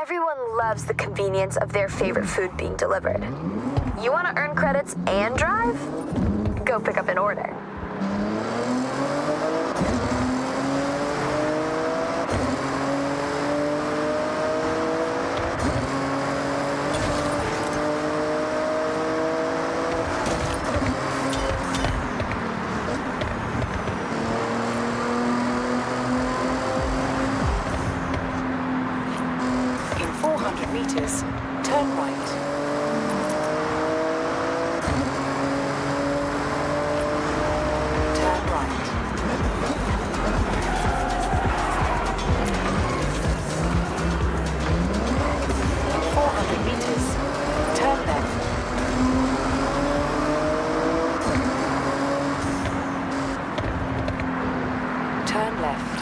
Everyone loves the convenience of their favorite food being delivered. You want to earn credits and drive? Go pick up an order. In 400 meters, turn right. Turn right. 400 meters, turn left. Turn left.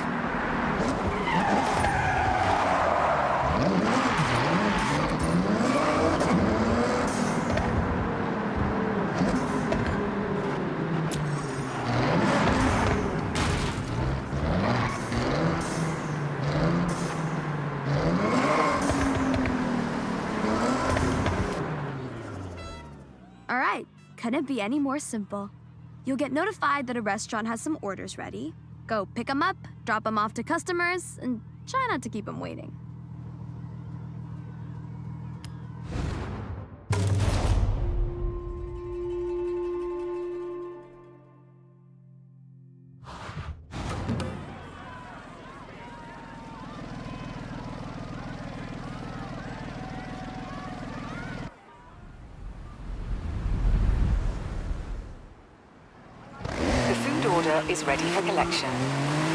All right, couldn't be any more simple. You'll get notified that a restaurant has some orders ready. Go pick them up, drop them off to customers, and try not to keep them waiting. The food order is ready for collection.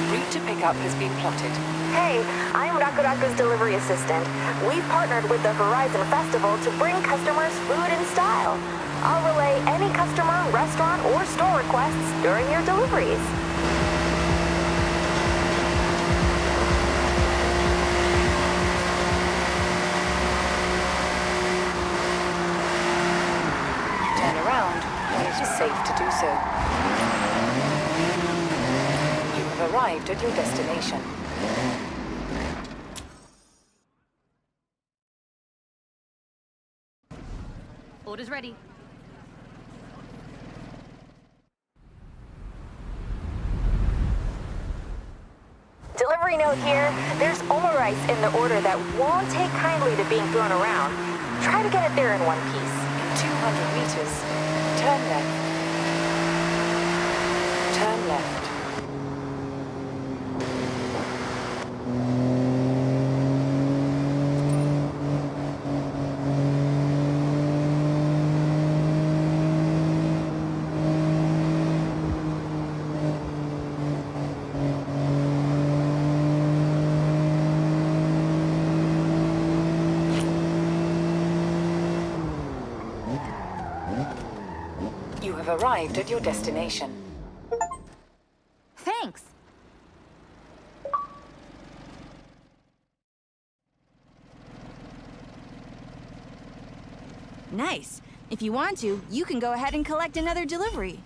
Route to pickup has been plotted. Hey, I'm Rakuraku's delivery assistant. We've partnered with the Horizon Festival to bring customers food in style. I'll relay any customer, restaurant, or store requests during your deliveries. Turn around when it is safe to do so. You have arrived at your destination. Order's ready. Delivery note here. There's Oma rice in the order that won't take kindly to being thrown around. Try to get it there in one piece. In 200 meters, turn left. Turn left. You have arrived at your destination. Thanks. Nice. If you want to, you can go ahead and collect another delivery.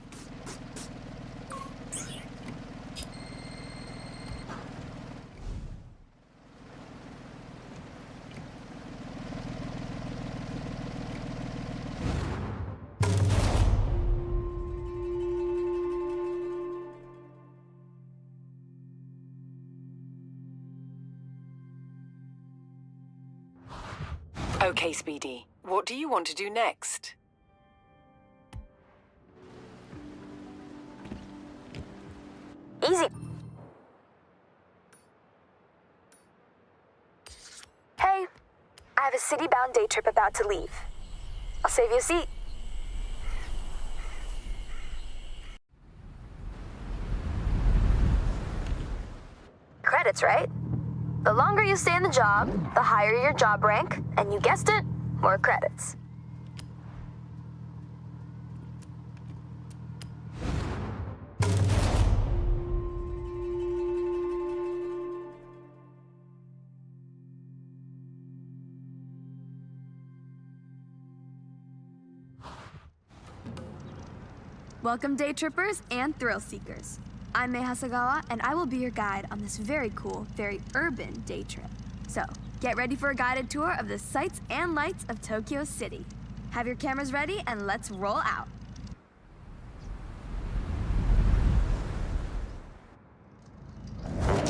Okay, Speedy. What do you want to do next? Easy. Hey, I have a city-bound day trip about to leave. I'll save you a seat. Credits, right? The longer you stay in the job, the higher your job rank, and you guessed it, more credits. Welcome, day trippers and thrill seekers. I'm Mei Hasagawa, and I will be your guide on this very cool, very urban day trip. So, Get ready for a guided tour of the sights and lights of Tokyo City. Have your cameras ready and let's roll out.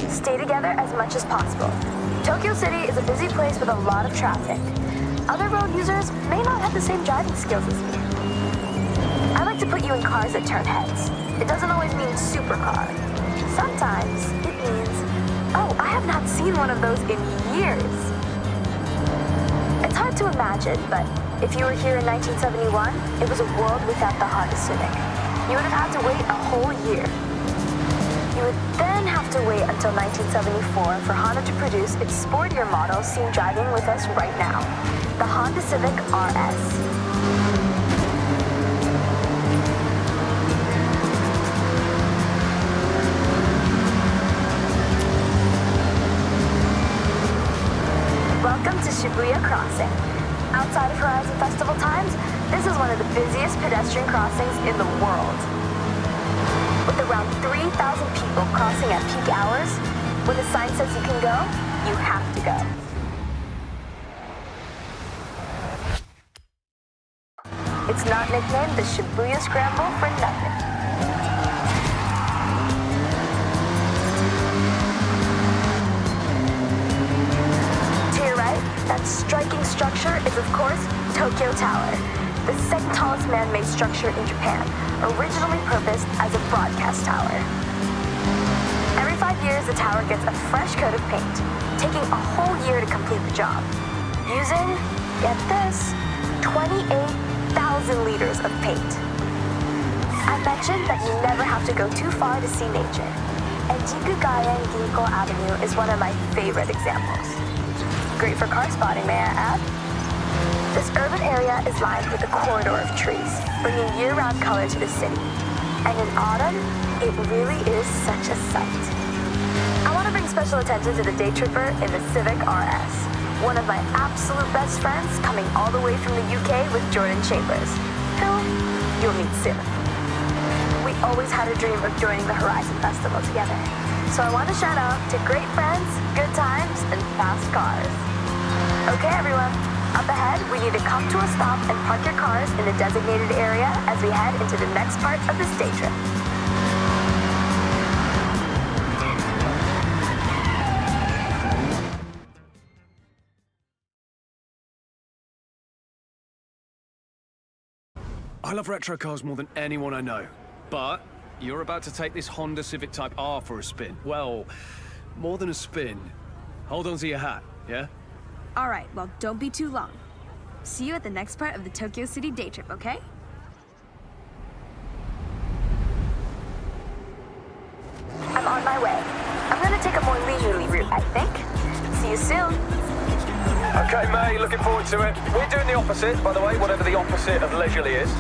Stay together as much as possible. Tokyo City is a busy place with a lot of traffic. Other road users may not have the same driving skills as me. I like to put you in cars that turn heads. It doesn't always mean supercar. Sometimes it means, oh, I have not seen one of those in years. It's hard to imagine, but if you were here in 1971, it was a world without the Honda Civic. You would have had to wait a whole year. You would then have to wait until 1974 for Honda to produce its sportier model seen driving with us right now, the Honda Civic RS. Welcome to Shibuya Crossing. Outside of Horizon Festival times, this is one of the busiest pedestrian crossings in the world. With around 3,000 people crossing at peak hours, when the sign says you can go, you have to go. It's not nicknamed the Shibuya Scramble for nothing. To your right, that striking structure is, of course, Tokyo Tower, the second tallest man-made structure in Japan, originally purposed as a broadcast tower. Every 5 years, the tower gets a fresh coat of paint, taking a whole year to complete the job, using, get this, 28,000 liters of paint. I mentioned that you never have to go too far to see nature, and Jikugayen Ginko Avenue is one of my favorite examples. Great for car spotting, may I add? This urban area is lined with a corridor of trees, bringing year-round color to the city. And in autumn, it really is such a sight. I want to bring special attention to the day tripper in the Civic RS, one of my absolute best friends coming all the way from the UK with Jordan Chambers, who you'll meet soon. We always had a dream of joining the Horizon Festival together, so I want to shout out to great friends, good times, and fast cars. Okay, everyone. Up ahead, we need to come to a stop and park your cars in the designated area as we head into the next part of this day trip. I love retro cars more than anyone I know, but you're about to take this Honda Civic Type R for a spin. Well, more than a spin. Hold on to your hat, yeah? All right, well, don't be too long. See you at the next part of the Tokyo City day trip, okay? I'm on my way. I'm gonna take a more leisurely route, I think. See you soon. Okay, May, looking forward to it. We're doing the opposite, by the way, whatever the opposite of leisurely is.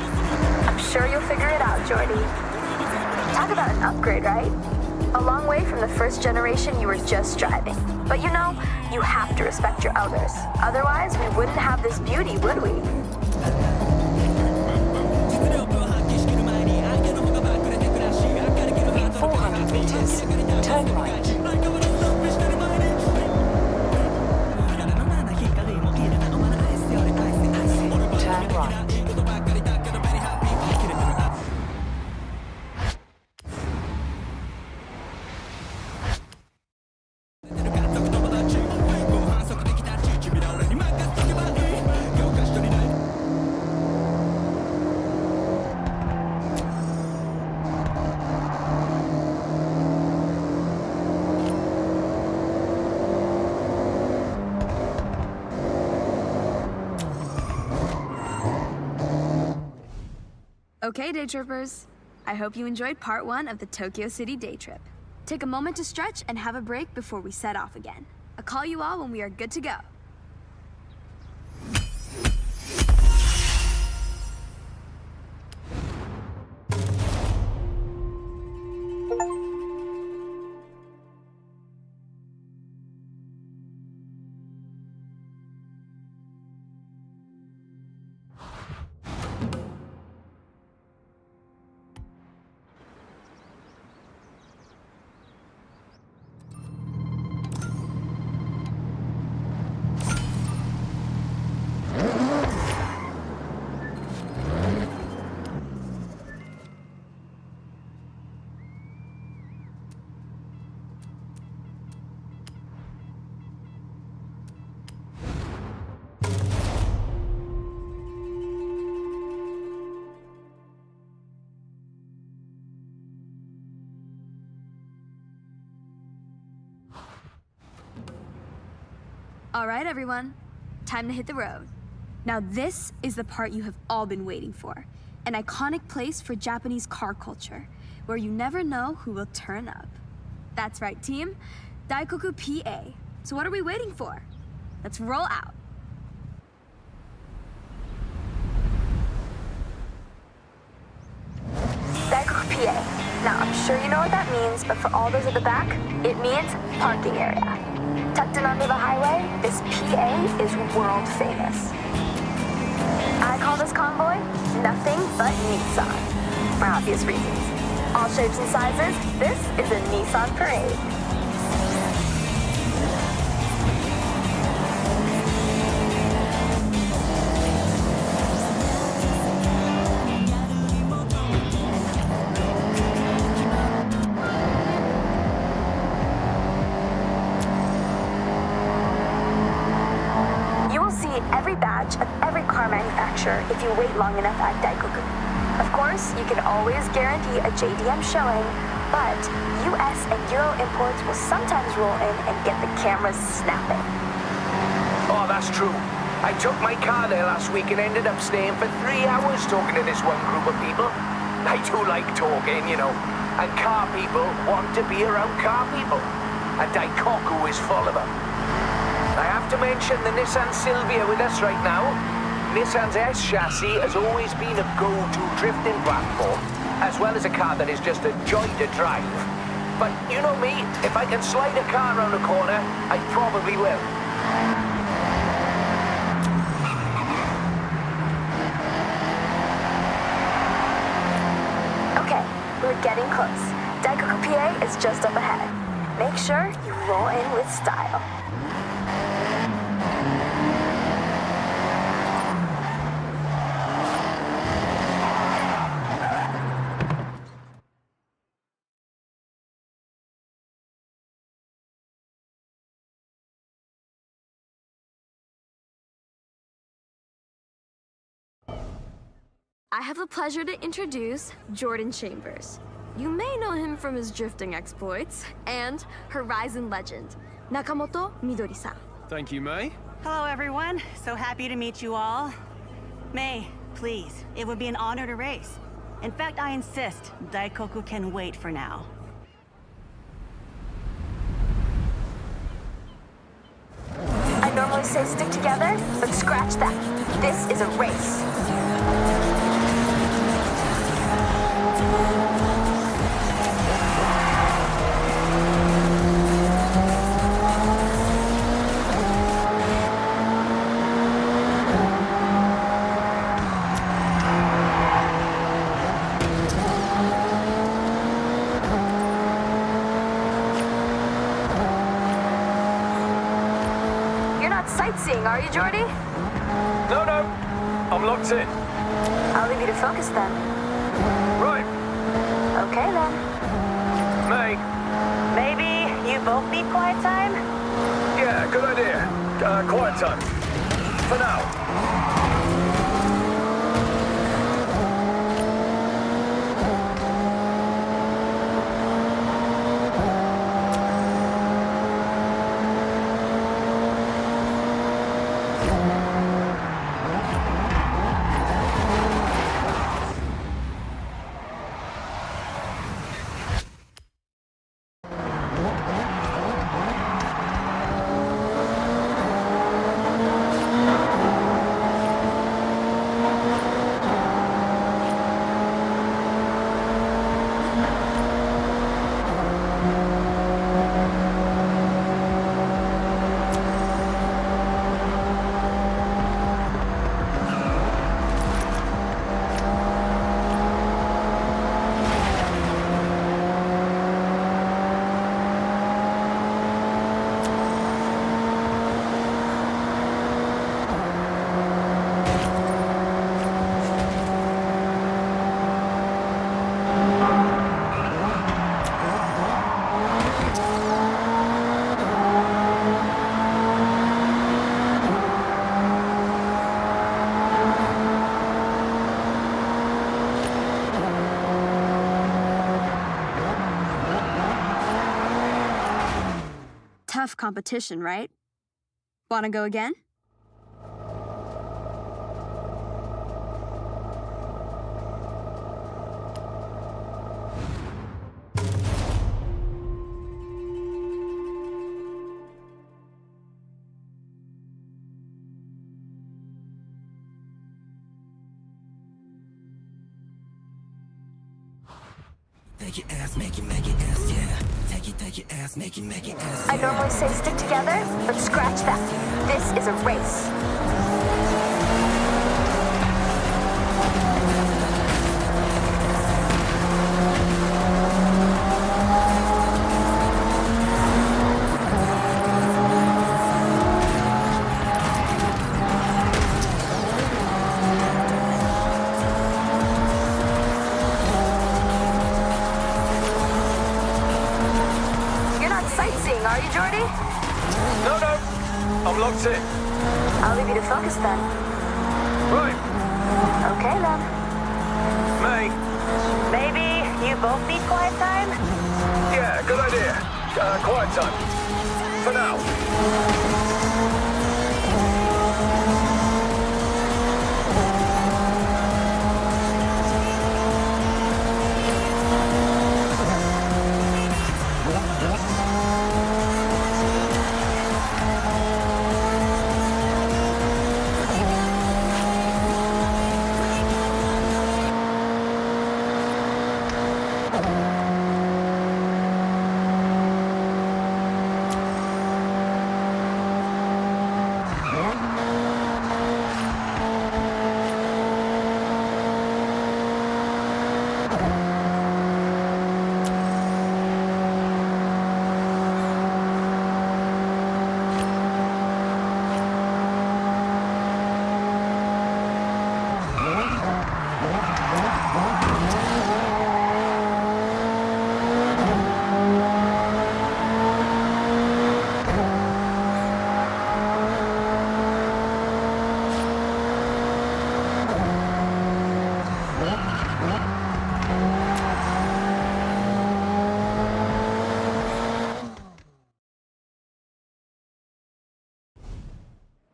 I'm sure you'll figure it out, Jordy. Talk about an upgrade, right? A long way from the first generation you were just driving. But you know, you have to respect your elders. Otherwise, we wouldn't have this beauty, would we? In 400 meters, turn right. Turn right. Okay, day trippers. I hope you enjoyed part 1 of the Tokyo City day trip. Take a moment to stretch and have a break before we set off again. I'll call you all when we are good to go. All right, everyone. Time to hit the road. Now this is the part you have all been waiting for. An iconic place for Japanese car culture, where you never know who will turn up. That's right, team. Daikoku PA. So what are we waiting for? Let's roll out. Daikoku PA. Now, I'm sure you know what that means, but for all those at the back, it means parking area. Tucked in on the highway, this PA is world famous. I call this convoy nothing but Nissan, for obvious reasons. All shapes and sizes, this is a Nissan parade. Every badge of every car manufacturer if you wait long enough at Daikoku. Of course, you can always guarantee a JDM showing, but US and Euro imports will sometimes roll in and get the cameras snapping. Oh, that's true. I took my car there last week and ended up staying for 3 hours talking to this one group of people. I do like talking, you know, and car people want to be around car people, and Daikoku is full of them. I have to mention the Nissan Silvia with us right now. Nissan's S chassis has always been a go-to drifting platform, as well as a car that is just a joy to drive. But you know me, if I can slide a car around a corner, I probably will. Okay, we're getting close. Daikoku PA is just up ahead. Make sure you roll in with style. I have the pleasure to introduce Jordan Chambers. You may know him from his drifting exploits and Horizon legend, Nakamoto Midori-san. Thank you, May. Hello, everyone. So happy to meet you all. May, please, it would be an honor to race. In fact, I insist, Daikoku can wait for now. I normally say stick together, but scratch that. This is a race. Sightseeing, are you, Jordy? No, I'm locked in. I'll leave you to focus then. Right. Okay then. May. Maybe you both need quiet time? Yeah, good idea. Quiet time. For now. Tough competition, right? Wanna go again? Take your ass, make your ass, yeah. Take your ass, make your ass. I normally say stick together, but scratch that. This is a race. Are you, Jordy? No. I'm locked in. I'll leave you to focus then. Right. Okay then. May. Maybe you both need quiet time? Yeah, good idea. Quiet time. For now.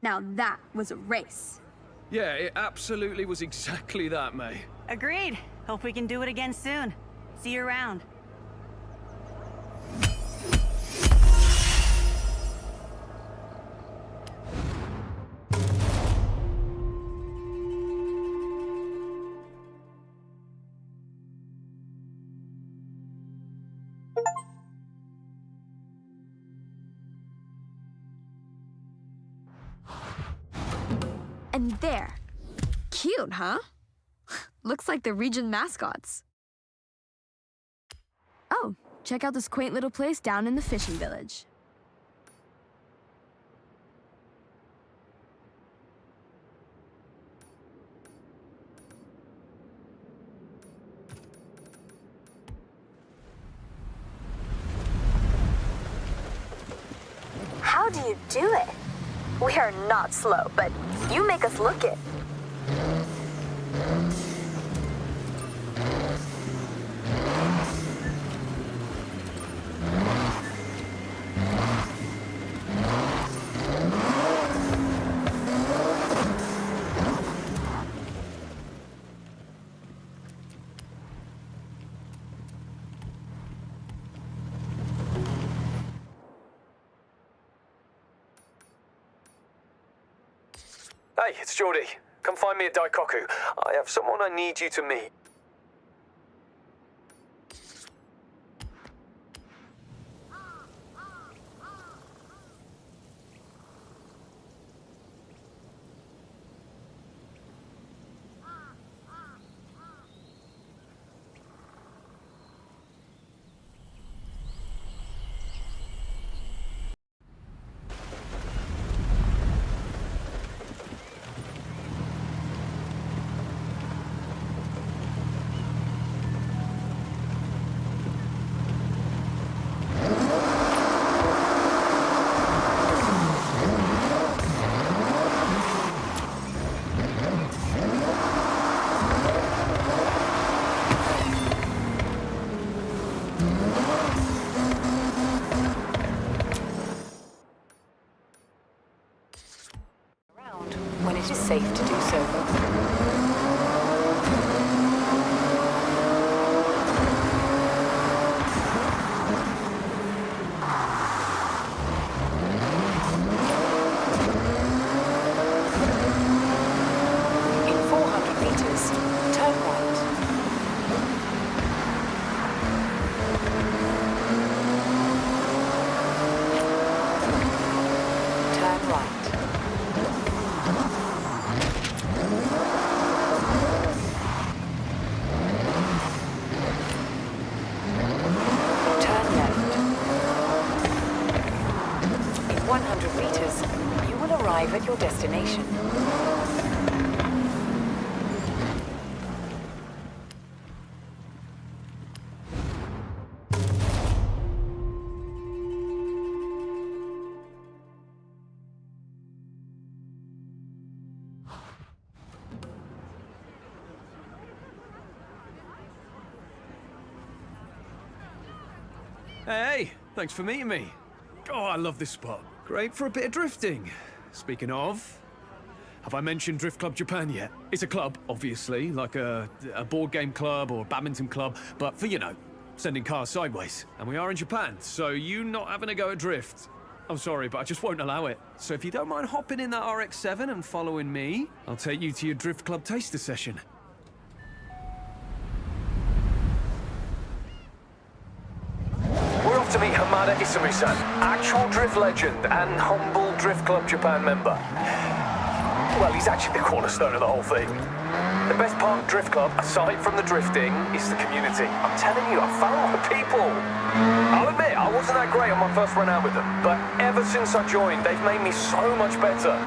Now that was a race. Yeah, it absolutely was exactly that, May. Agreed. Hope we can do it again soon. See you around. And there. Cute, huh? Looks like the region mascots. Oh, check out this quaint little place down in the fishing village. How do you do it? We are not slow, but you make us look it. Hey, it's Jordy. Come find me at Daikoku. I have someone I need you to meet. it is safe to do so. At your destination. Hey, thanks for meeting me. Oh, I love this spot. Great for a bit of drifting. Speaking of, have I mentioned Drift Club Japan yet? It's a club, obviously, like a board game club or a badminton club, but for, you know, sending cars sideways. And we are in Japan, so you not having a go at drift. I'm sorry, but I just won't allow it. So if you don't mind hopping in that RX-7 and following me, I'll take you to your Drift Club taster session. We're off to meet Hamada Isumi-san, actual drift legend and humble Drift Club Japan member. Well, he's actually the cornerstone of the whole thing. The best part of Drift Club, aside from the drifting, is the community. I'm telling you, I found the people. I'll admit, I wasn't that great on my first run out with them, but ever since I joined, they've made me so much better.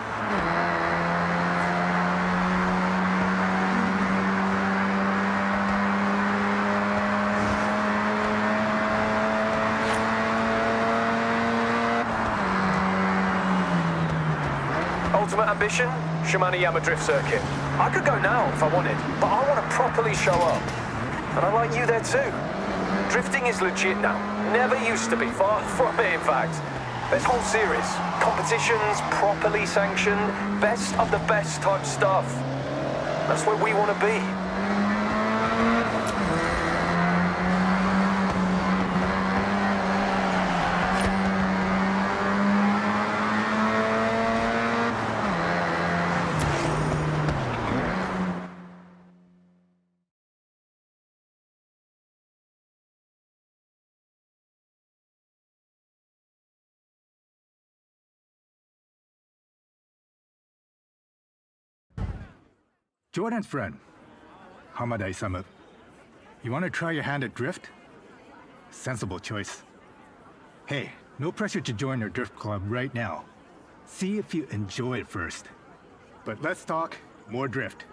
Ultimate ambition? Shimano Yama Drift Circuit. I could go now if I wanted, but I want to properly show up. And I like you there too. Drifting is legit now. Never used to be, far from it in fact. There's whole series, competitions, properly sanctioned, best of the best type stuff. That's where we want to be. Jordan's friend, Hamada Isamu. You want to try your hand at drift? Sensible choice. Hey, no pressure to join our drift club right now. See if you enjoy it first. But let's talk more drift.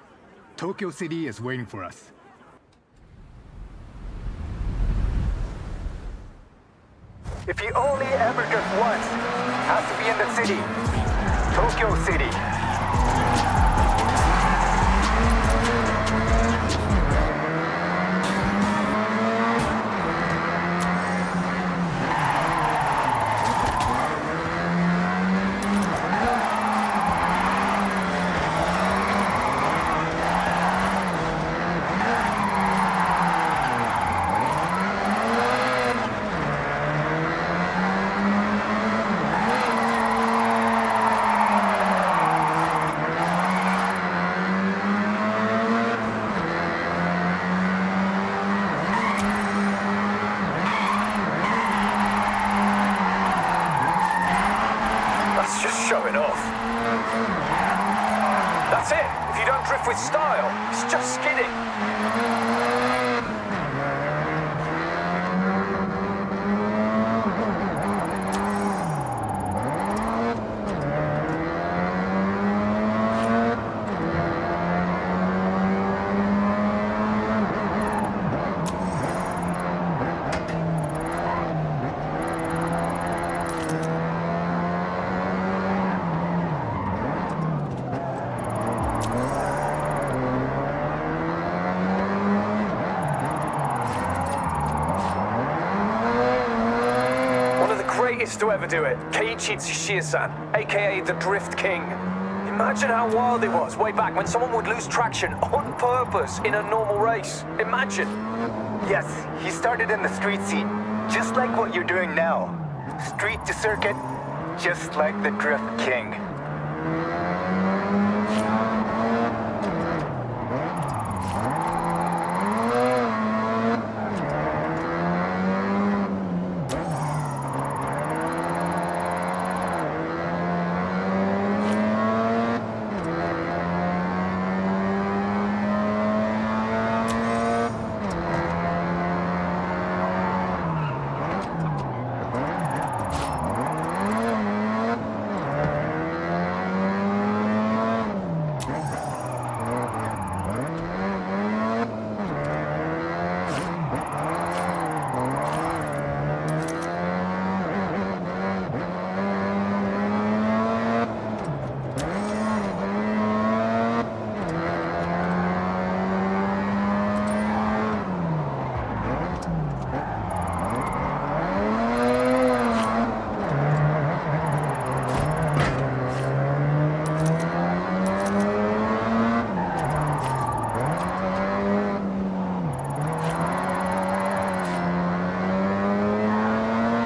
Tokyo City is waiting for us. If you only ever drift once, has to be in the city. Tokyo City. That's it. If you don't drift with style, it's just skidding. To ever do it, Keiichi Tsuchiya-san, aka the Drift King. Imagine how wild it was way back when someone would lose traction on purpose in a normal race. Imagine. Yes, he started in the street scene, just like what you're doing now. Street to circuit, just like the Drift King.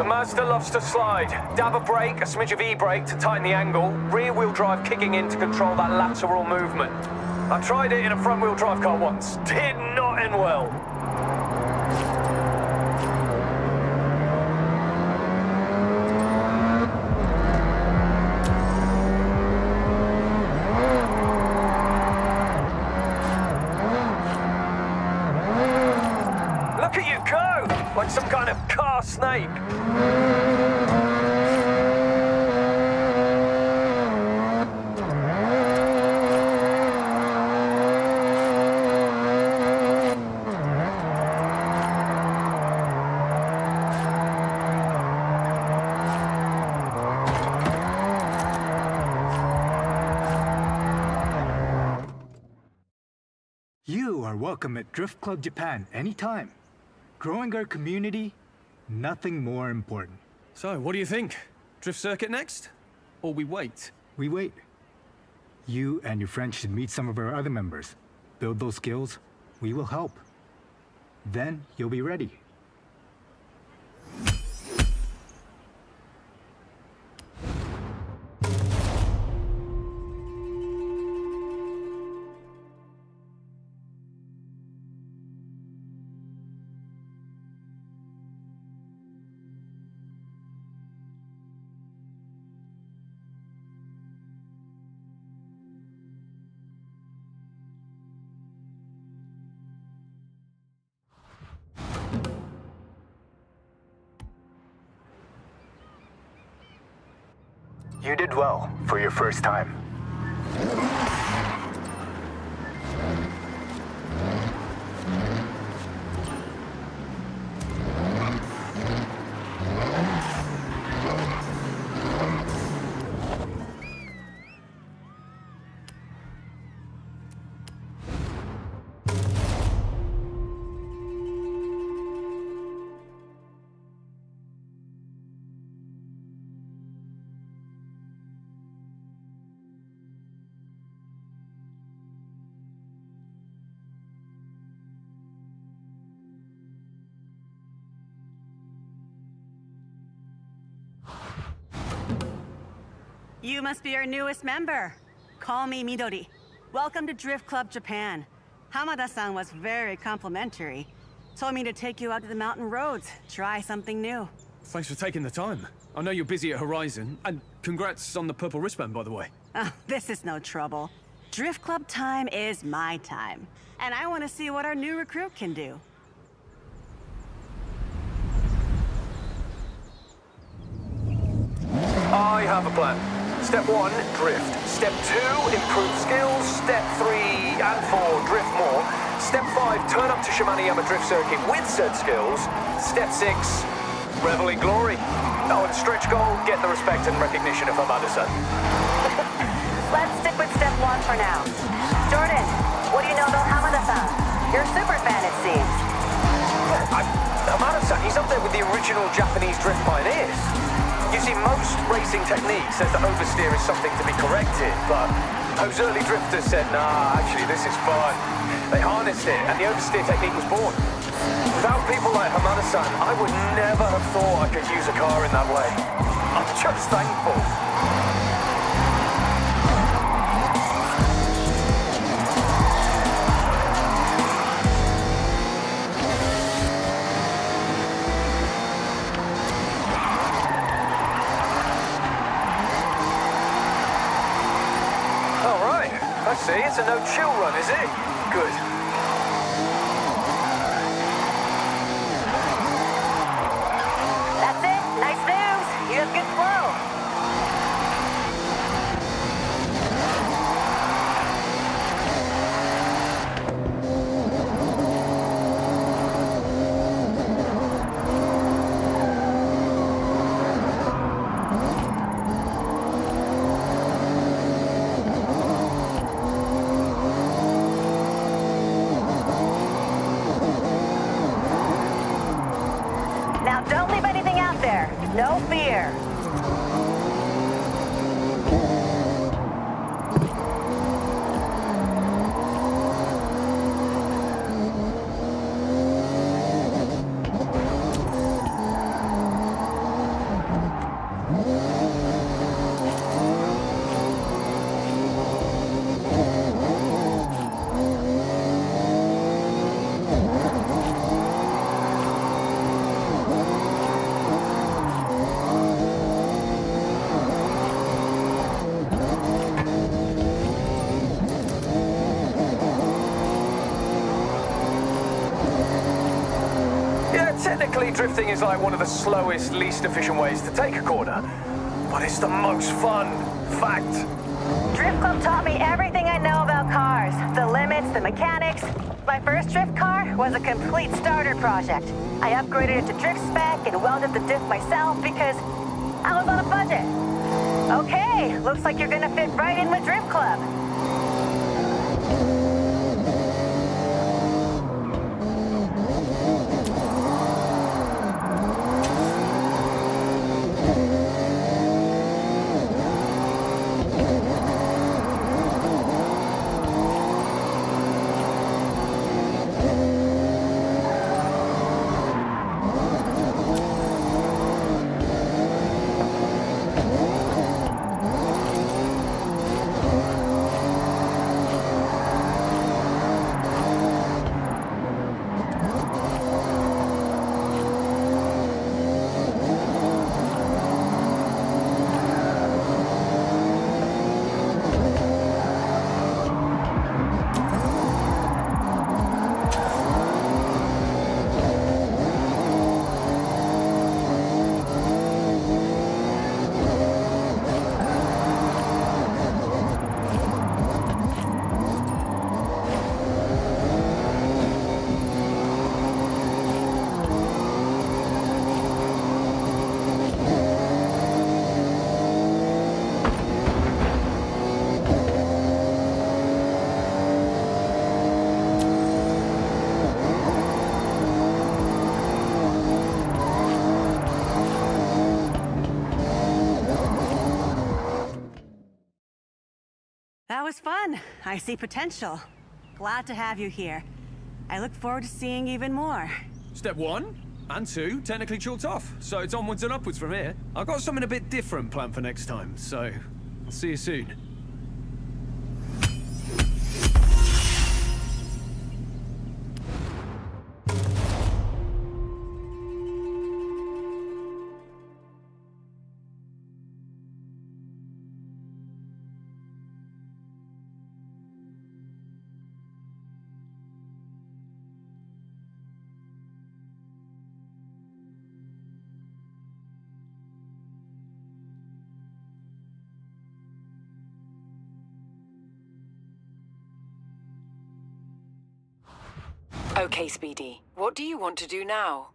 Mazda loves to slide. Dab a brake, a smidge of e-brake to tighten the angle, rear-wheel drive kicking in to control that lateral movement. I tried it in a front-wheel drive car once. Did not end well. Look at you go! Like some kind of car snake. You are welcome at Drift Club Japan anytime. Growing our community, nothing more important. So, what do you think? Drift circuit next? Or we wait? We wait. You and your friends should meet some of our other members. Build those skills, we will help. Then you'll be ready. You did well for your first time. You must be our newest member. Call me Midori. Welcome to Drift Club Japan. Hamada-san was very complimentary. Told me to take you out to the mountain roads, try something new. Thanks for taking the time. I know you're busy at Horizon, and congrats on the purple wristband, by the way. Oh, this is no trouble. Drift Club time is my time. And I want to see what our new recruit can do. I have a plan. Step 1, drift. Step 2, improve skills. Step 3 and 4, drift more. Step 5, turn up to Shimane-Yama drift circuit with said skills. Step 6, revel in glory. Oh, and stretch goal, get the respect and recognition of Hamada-san. Let's stick with step 1 for now. Jordan, what do you know about Hamada-san? You're a super fan, it seems. Hamada-san, he's up there with the original Japanese drift pioneers. You see, most racing techniques says that oversteer is something to be corrected, but Those early drifters said, nah, actually, this is fun. They harnessed it, and the oversteer technique was born. Without people like Hamada-san, I would never have thought I could use a car in that way. I'm just thankful. I see, it's a no-chill run, is it? Good. That's it. Nice moves. You have good flow. Now don't leave anything out there. No fear. Technically, drifting is like one of the slowest, least efficient ways to take a corner. But it's the most fun. Fact. Drift Club taught me everything I know about cars. The limits, the mechanics. My first drift car was a complete starter project. I upgraded it to drift spec and welded the diff myself because I was on a budget. Okay, looks like you're gonna fit right in with Drift Club. That was fun. I see potential. Glad to have you here. I look forward to seeing even more. Step 1 and 2 technically chalked off, so it's onwards and upwards from here. I've got something a bit different planned for next time, so I'll see you soon. Okay, Speedy. What do you want to do now?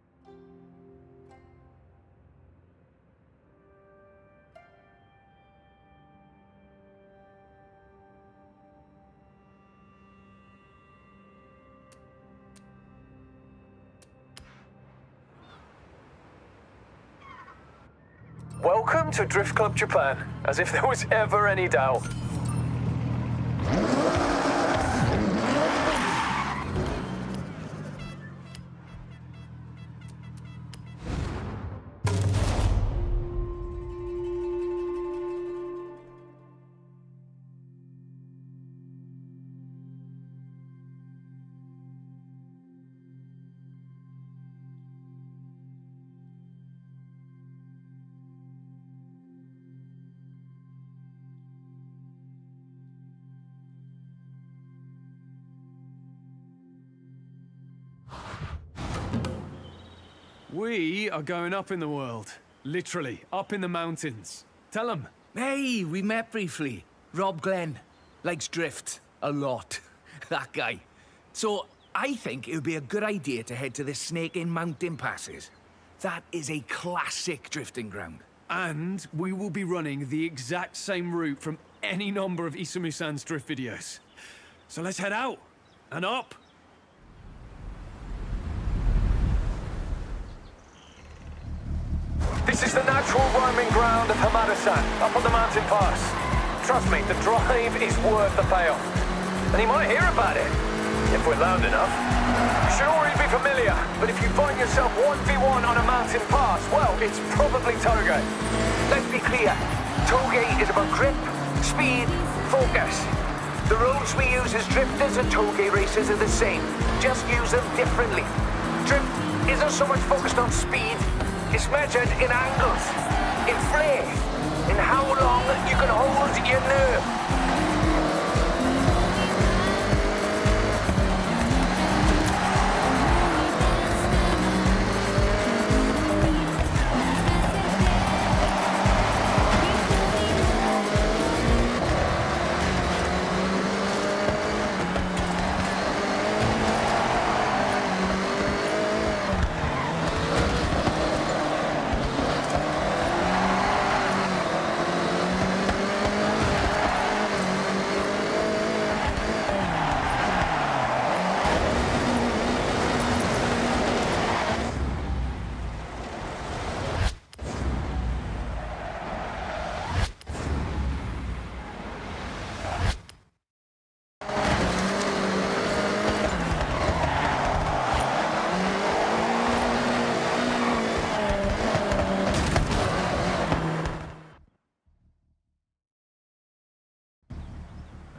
Welcome to Drift Club Japan, as if there was ever any doubt. We are going up in the world. Literally, up in the mountains. Tell them. Hey, we met briefly. Rob Glenn. Likes drift. A lot. That guy. So, I think it would be a good idea to head to the Snake-In Mountain Passes. That is a classic drifting ground. And we will be running the exact same route from any number of Isamu-san's drift videos. So let's head out. And up. This is the natural roaming ground of Hamada-san, up on the mountain pass. Trust me, the drive is worth the payoff. And he might hear about it, if we're loud enough. You should already be familiar, but if you find yourself 1v1 on a mountain pass, well, it's probably Toge. Let's be clear, Toge is about grip, speed, focus. The roads we use as drifters and Toge racers are the same, just use them differently. Drift isn't so much focused on speed, it's measured in angles, in flair, in how long you can hold your nerve.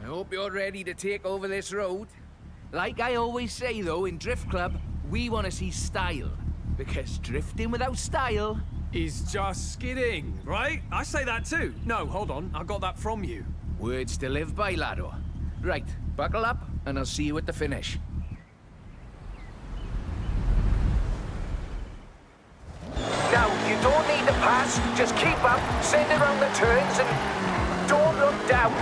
Hope you're ready to take over this road. Like I always say though, in Drift Club, we want to see style. Because drifting without style is just skidding, right? I say that too. No, hold on, I got that from you. Words to live by, laddo. Right, buckle up, and I'll see you at the finish. Now, you don't need to pass, just keep up, send it around the turns, and don't look down.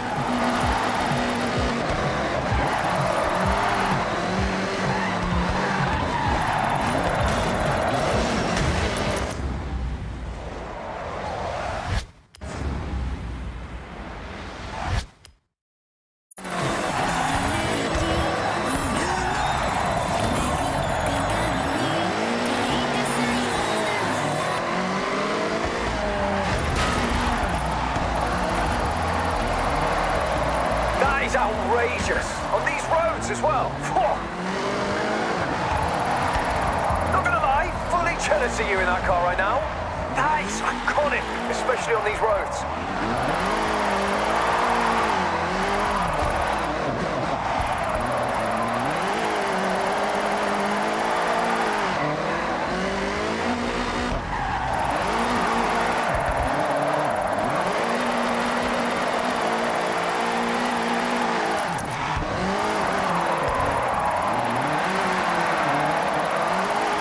Outrageous on these roads as well. Not gonna lie, fully jealous of you in that car right now. That is iconic, especially on these roads.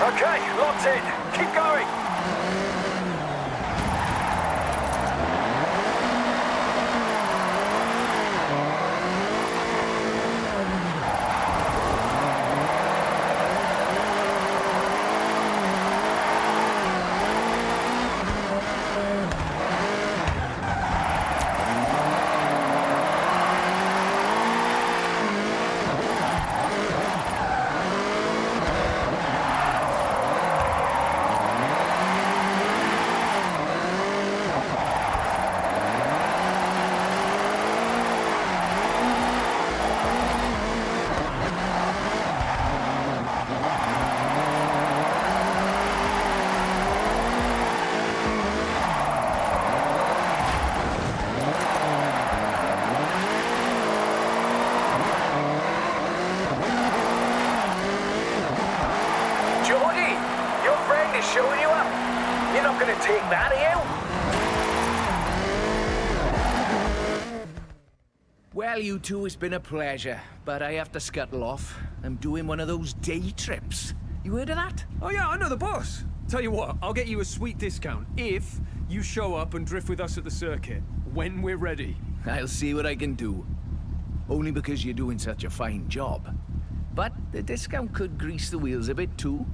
Okay, locked in. Keep going. Showing you up. You're not gonna take that, are you? Well, you two, it's been a pleasure, but I have to scuttle off. I'm doing one of those day trips. You heard of that? Oh yeah, I know the boss. Tell you what, I'll get you a sweet discount if you show up and drift with us at the circuit when we're ready. I'll see what I can do. Only because you're doing such a fine job. But the discount could grease the wheels a bit too.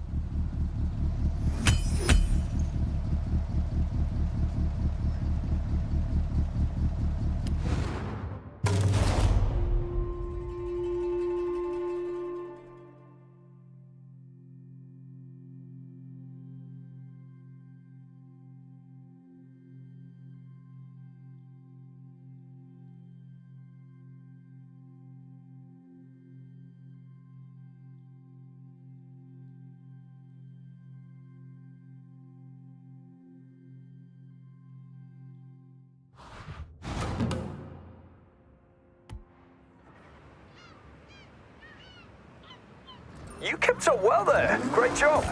You kept up well there. Great job.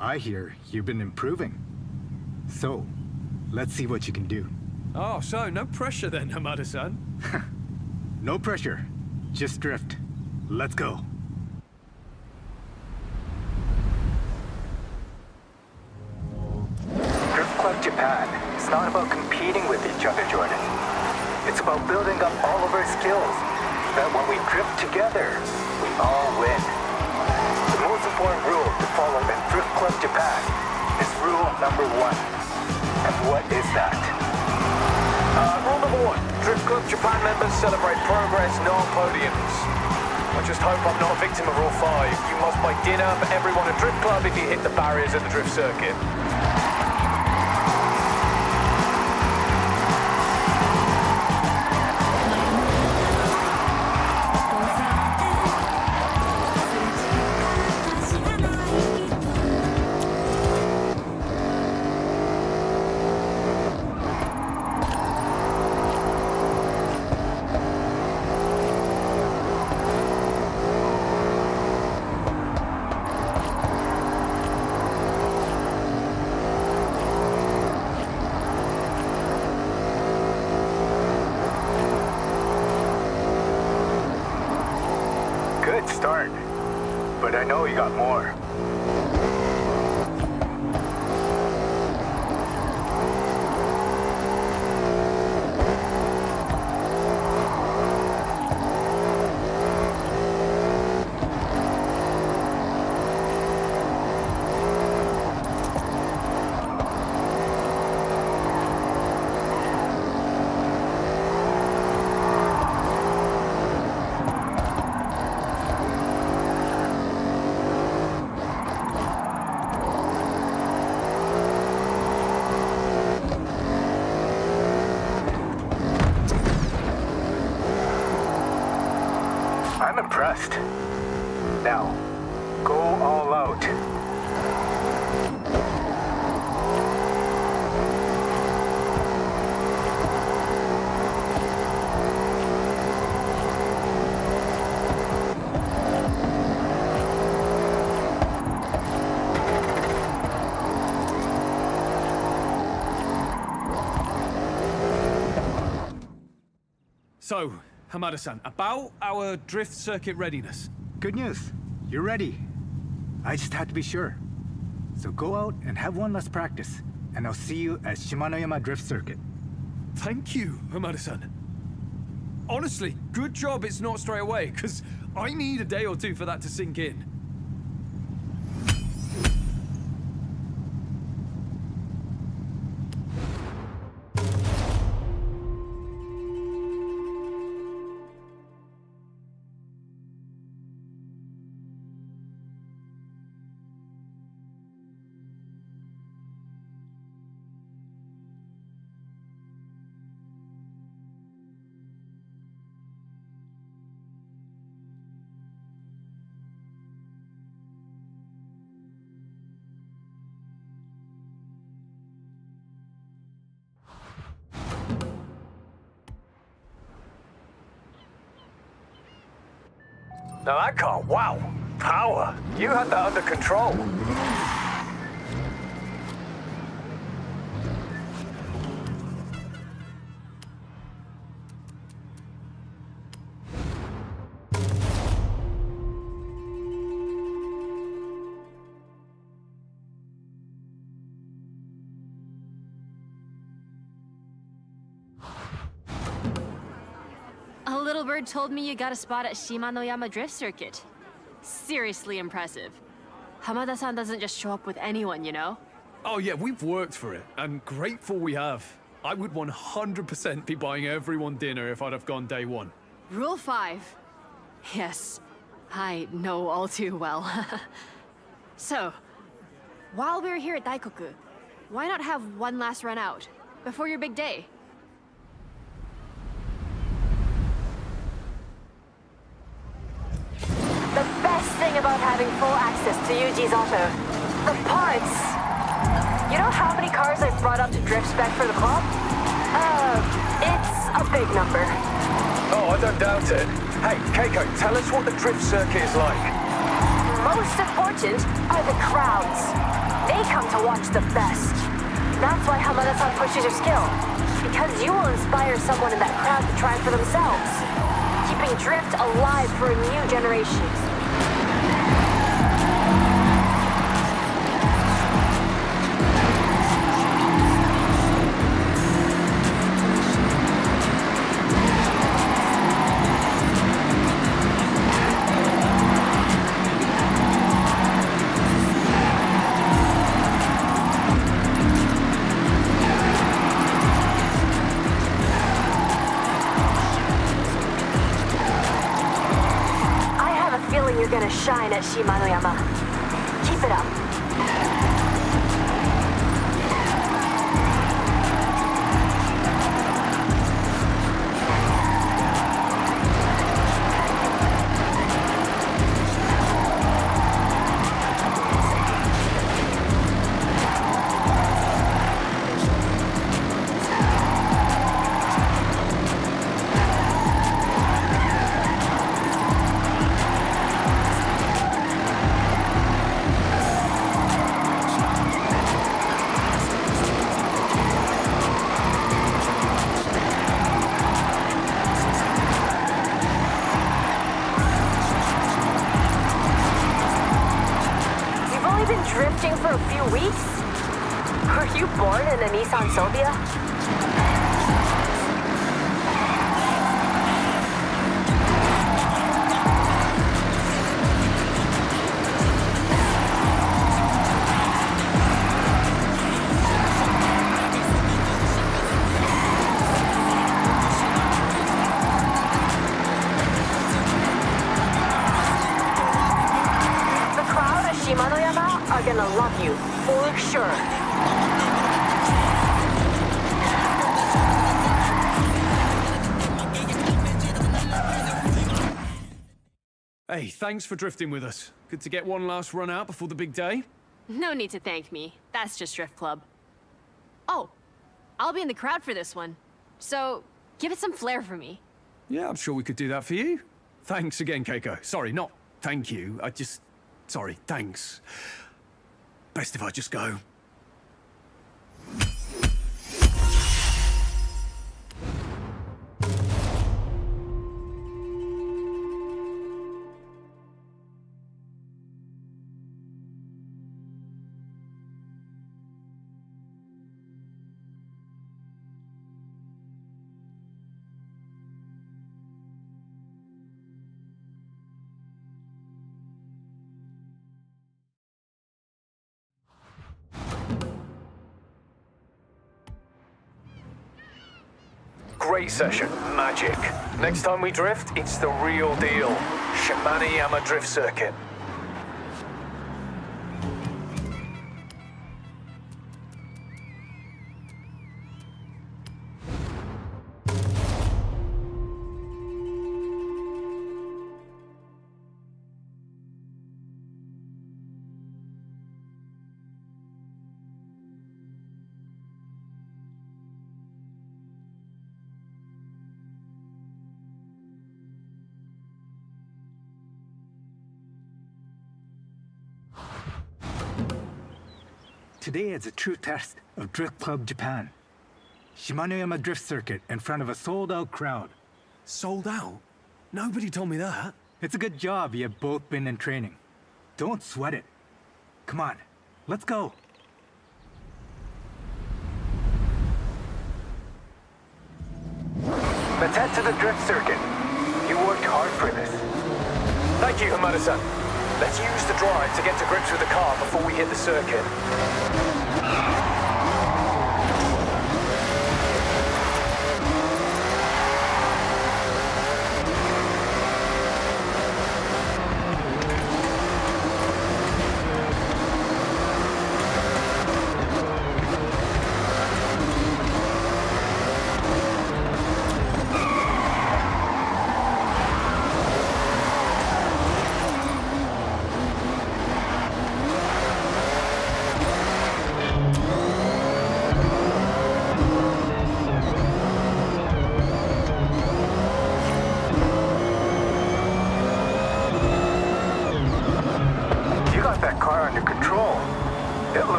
I hear you've been improving. So, let's see what you can do. Oh, so no pressure then, Hamada-san. No pressure. Just drift. Let's go. Drift Club Japan is not about competing with each other, Jordan. It's about building up all of our skills, that when we drift together, we all win. The most important rule to follow in Drift Club Japan is rule number 1. And what is that? Rule number 1. Drift Club Japan members celebrate progress, not podiums. I just hope I'm not a victim of Rule 5. You must buy dinner for everyone at Drift Club if you hit the barriers at the drift circuit. Good start, but I know you got more. I'm impressed. Now, go all out. So, Hamada-san, about our drift circuit readiness. Good news. You're ready. I just had to be sure. So go out and have one last practice, and I'll see you at Shimanoyama Drift Circuit. Thank you, Hamada-san. Honestly, good job it's not straight away, because I need a day or two for that to sink in. Now that car, wow! Power! You had that under control. A little bird told me you got a spot at Shimanoyama Drift Circuit. Seriously impressive. Hamada-san doesn't just show up with anyone, you know? Oh yeah, we've worked for it, and grateful we have. I would 100% be buying everyone dinner if I'd have gone day one. Rule 5. Yes, I know all too well. So, while we're here at Daikoku, why not have one last run out before your big day? The best thing about having full access to Yuji's auto, the parts. You know how many cars I've brought up to drift spec for the club? It's a big number. Oh, I don't doubt it. Hey, Keiko, tell us what the drift circuit is like. Most important are the crowds. They come to watch the best. That's why Hamada-san pushes your skill. Because you will inspire someone in that crowd to try for themselves. Keeping drift alive for a new generation. You're gonna shine at Shimanoyama. Keep it up. Drifting for a few weeks? Were you born in a Nissan Silvia? The crowd at Shimanoyama are gonna love you, for sure. Hey, thanks for drifting with us. Good to get one last run out before the big day. No need to thank me. That's just Drift Club. Oh, I'll be in the crowd for this one. So, give it some flair for me. Yeah, I'm sure we could do that for you. Thanks again, Keiko. Sorry, not thank you. Sorry, thanks. Best if I just go. Great session, magic. Next time we drift, it's the real deal. Shimanoyama Drift Circuit. Today is a true test of Drift Club Japan. Shimanoyama Drift Circuit in front of a sold-out crowd. Sold out? Nobody told me that. It's a good job you have both been in training. Don't sweat it. Come on, let's go. Let's head to the drift circuit. You worked hard for this. Thank you, Hamada-san. Let's use the drive to get to grips with the car before we hit the circuit.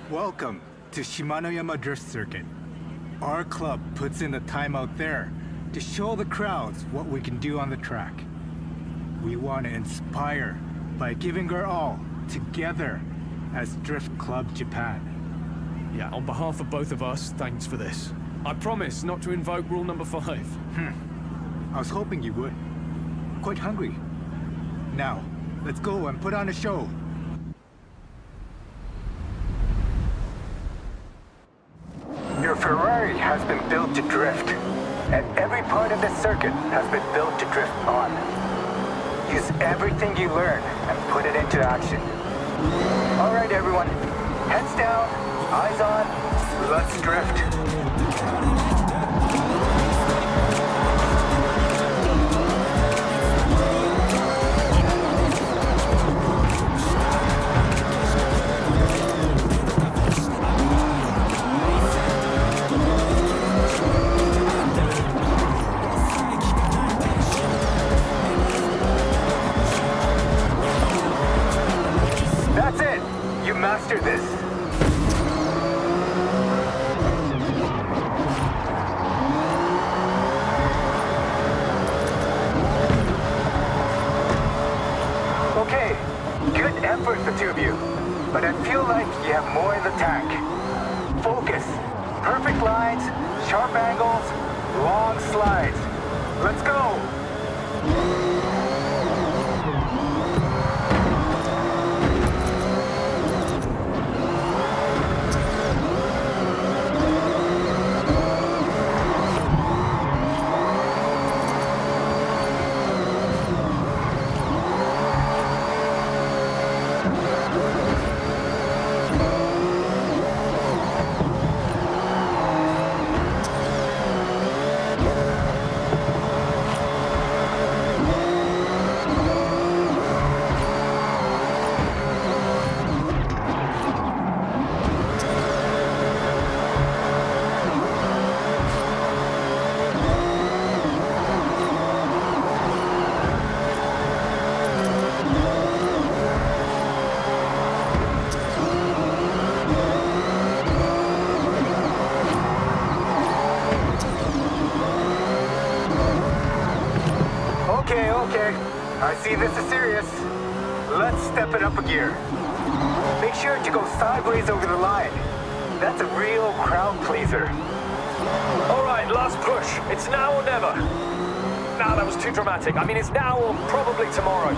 Welcome to Shimanoyama Drift Circuit. Our club puts in the time out there to show the crowds what we can do on the track. We want to inspire by giving our all together as Drift Club Japan. Yeah, on behalf of both of us, thanks for this. I promise not to invoke rule number 5. I was hoping you would. Quite hungry. Now, let's go and put on a show. Your Ferrari has been built to drift, and every part of this circuit has been built to drift on. Use everything you learn and put it into action. All right, everyone. Heads down, eyes on, let's drift. That's it! You mastered this. Okay, good effort, the two of you. But I feel like you have more in the tank. Focus. Perfect lines, sharp angles, long slides. Let's go! Okay. I see this is serious. Let's step it up a gear. Make sure to go sideways over the line. That's a real crowd pleaser. All right, last push. It's now or never. Nah, that was too dramatic. I mean, it's now or probably tomorrow.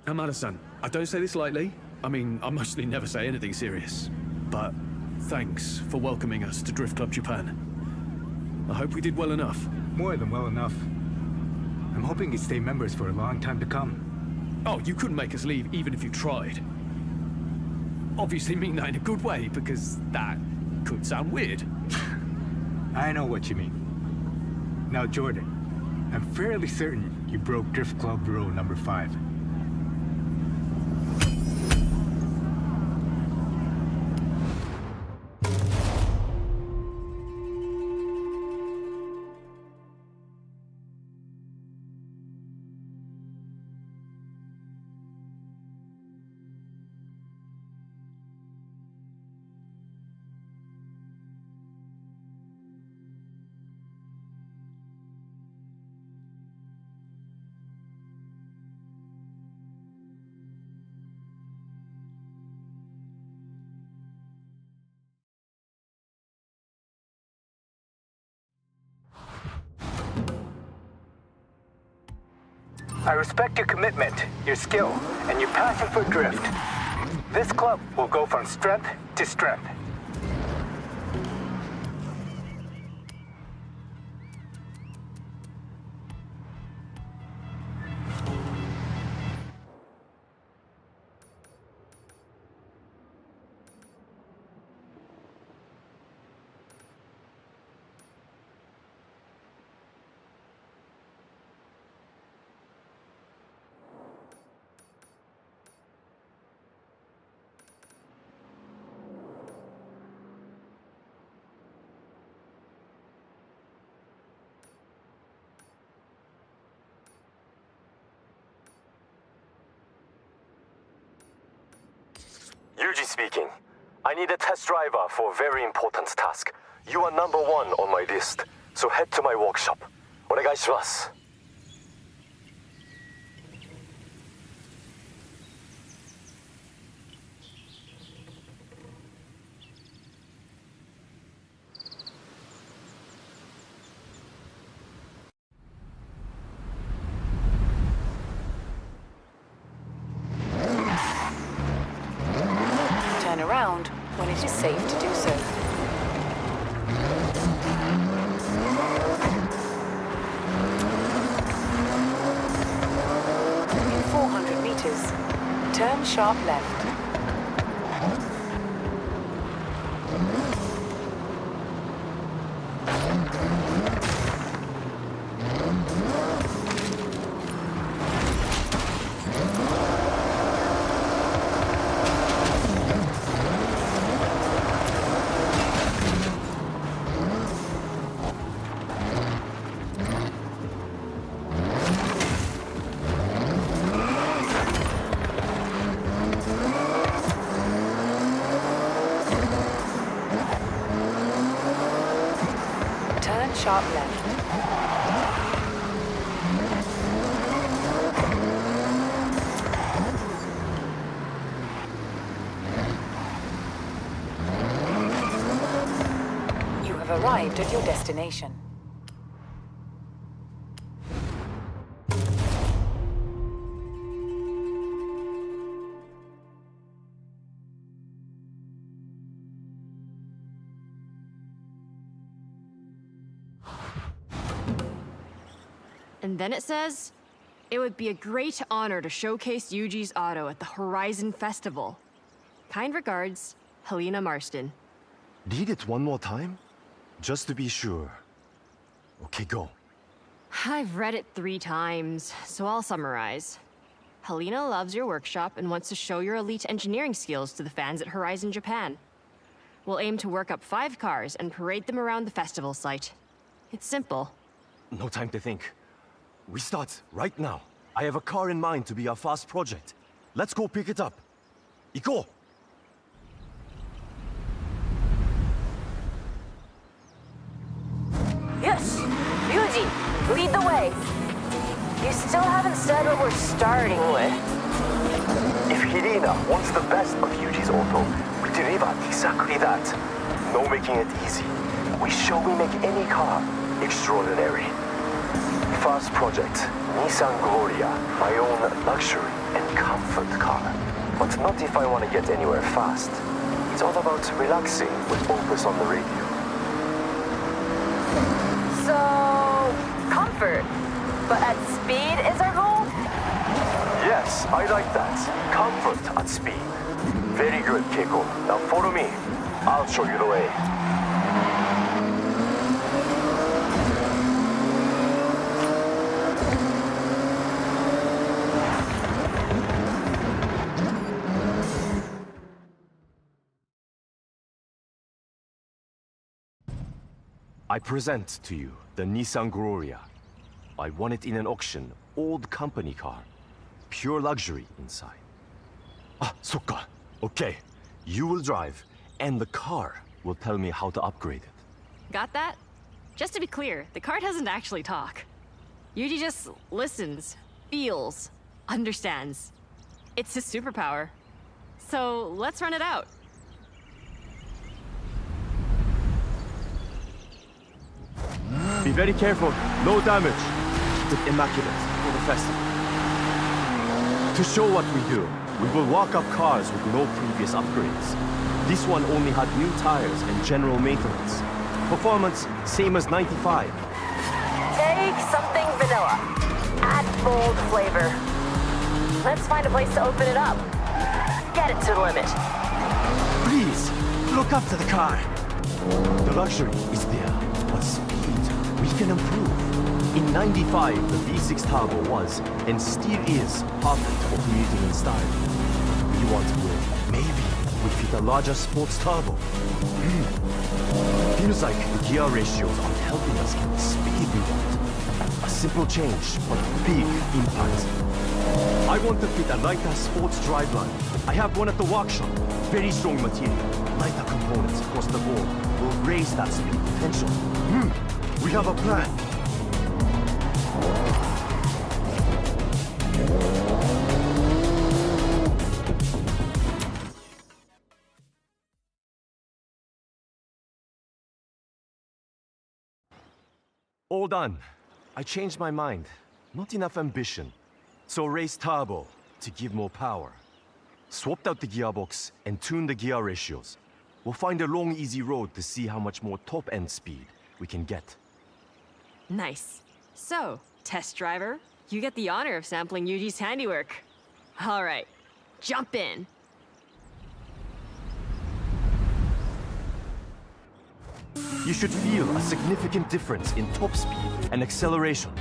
Amada-san, I don't say this lightly. I mean, I mostly never say anything serious. But thanks for welcoming us to Drift Club Japan. I hope we did well enough. More than well enough. I'm hoping you stay members for a long time to come. Oh, you couldn't make us leave even if you tried. Obviously mean that in a good way, because that could sound weird. I know what you mean. Now, Jordan, I'm fairly certain you broke Drift Club rule number 5. I respect your commitment, your skill, and your passion for drift. This club will go from strength to strength. Yuji speaking. I need a test driver for a very important task. You are number 1 on my list, so head to my workshop. お願いします. Turn around when it is safe to do so. In 400 meters, turn sharp left. Sharp left. You have arrived at your destination. And then it says, it would be a great honor to showcase Yuji's auto at the Horizon Festival. Kind regards, Helena Marston. Read it one more time? Just to be sure. Okay, go. I've read it 3 times, so I'll summarize. Helena loves your workshop and wants to show your elite engineering skills to the fans at Horizon Japan. We'll aim to work up 5 cars and parade them around the festival site. It's simple. No time to think. We start right now. I have a car in mind to be our fast project. Let's go pick it up. Iko! Yes! Yuji, lead the way. You still haven't said what we're starting with. If Helena wants the best of Yuji's auto, we deliver exactly that. No making it easy. We show we make any car extraordinary. Fast project, Nissan Gloria, my own luxury and comfort car. But not if I want to get anywhere fast. It's all about relaxing with focus on the radio. So, comfort. But at speed is our goal? Yes, I like that. Comfort at speed. Very good, Keiko. Now follow me. I'll show you the way. I present to you the Nissan Gloria. I won it in an auction, old company car. Pure luxury inside. Ah, sokka. Okay, you will drive, and the car will tell me how to upgrade it. Got that? Just to be clear, the car doesn't actually talk. Yuji just listens, feels, understands. It's his superpower. So let's run it out. Be very careful, no damage. Keep it immaculate for the festival. To show what we do, we will walk up cars with no previous upgrades. This one only had new tires and general maintenance. Performance, same as 95. Take something vanilla. Add bold flavor. Let's find a place to open it up. Get it to the limit. Please, look up to the car. The luxury is there, but speed, we can improve. In 95, the V6 turbo was, and still is, perfect for commuting in style. We want more. Maybe we fit a larger sports turbo. Feels like the gear ratios aren't helping us get the speed we want. A simple change, but big impact. I want to fit a lighter sports driveline. I have one at the workshop. Very strong material. Lighter components across the board will raise that speed potential. We have a plan. All done. I changed my mind. Not enough ambition. So raise turbo to give more power. Swapped out the gearbox and tuned the gear ratios. We'll find a long, easy road to see how much more top-end speed we can get. Nice. So, test driver, you get the honor of sampling Yuji's handiwork. All right, jump in. You should feel a significant difference in top speed and acceleration.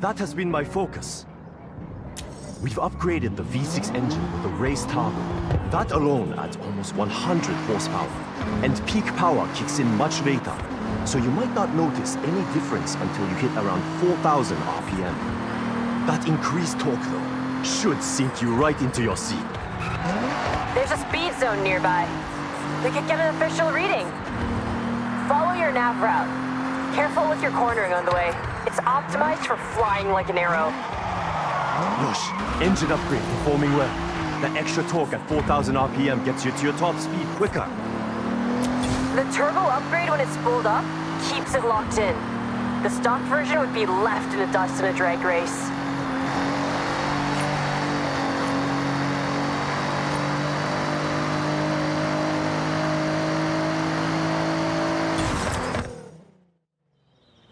That has been my focus. We've upgraded the V6 engine with a raised turbo. That alone adds almost 100 horsepower. And peak power kicks in much later. So you might not notice any difference until you hit around 4,000 RPM. That increased torque, though, should sink you right into your seat. There's a speed zone nearby. We could get an official reading. Follow your nav route. Careful with your cornering on the way. It's optimized for flying like an arrow. Yosh, engine upgrade performing well. The extra torque at 4,000 RPM gets you to your top speed quicker. The turbo upgrade when it's spooled up keeps it locked in. The stock version would be left in the dust in a drag race.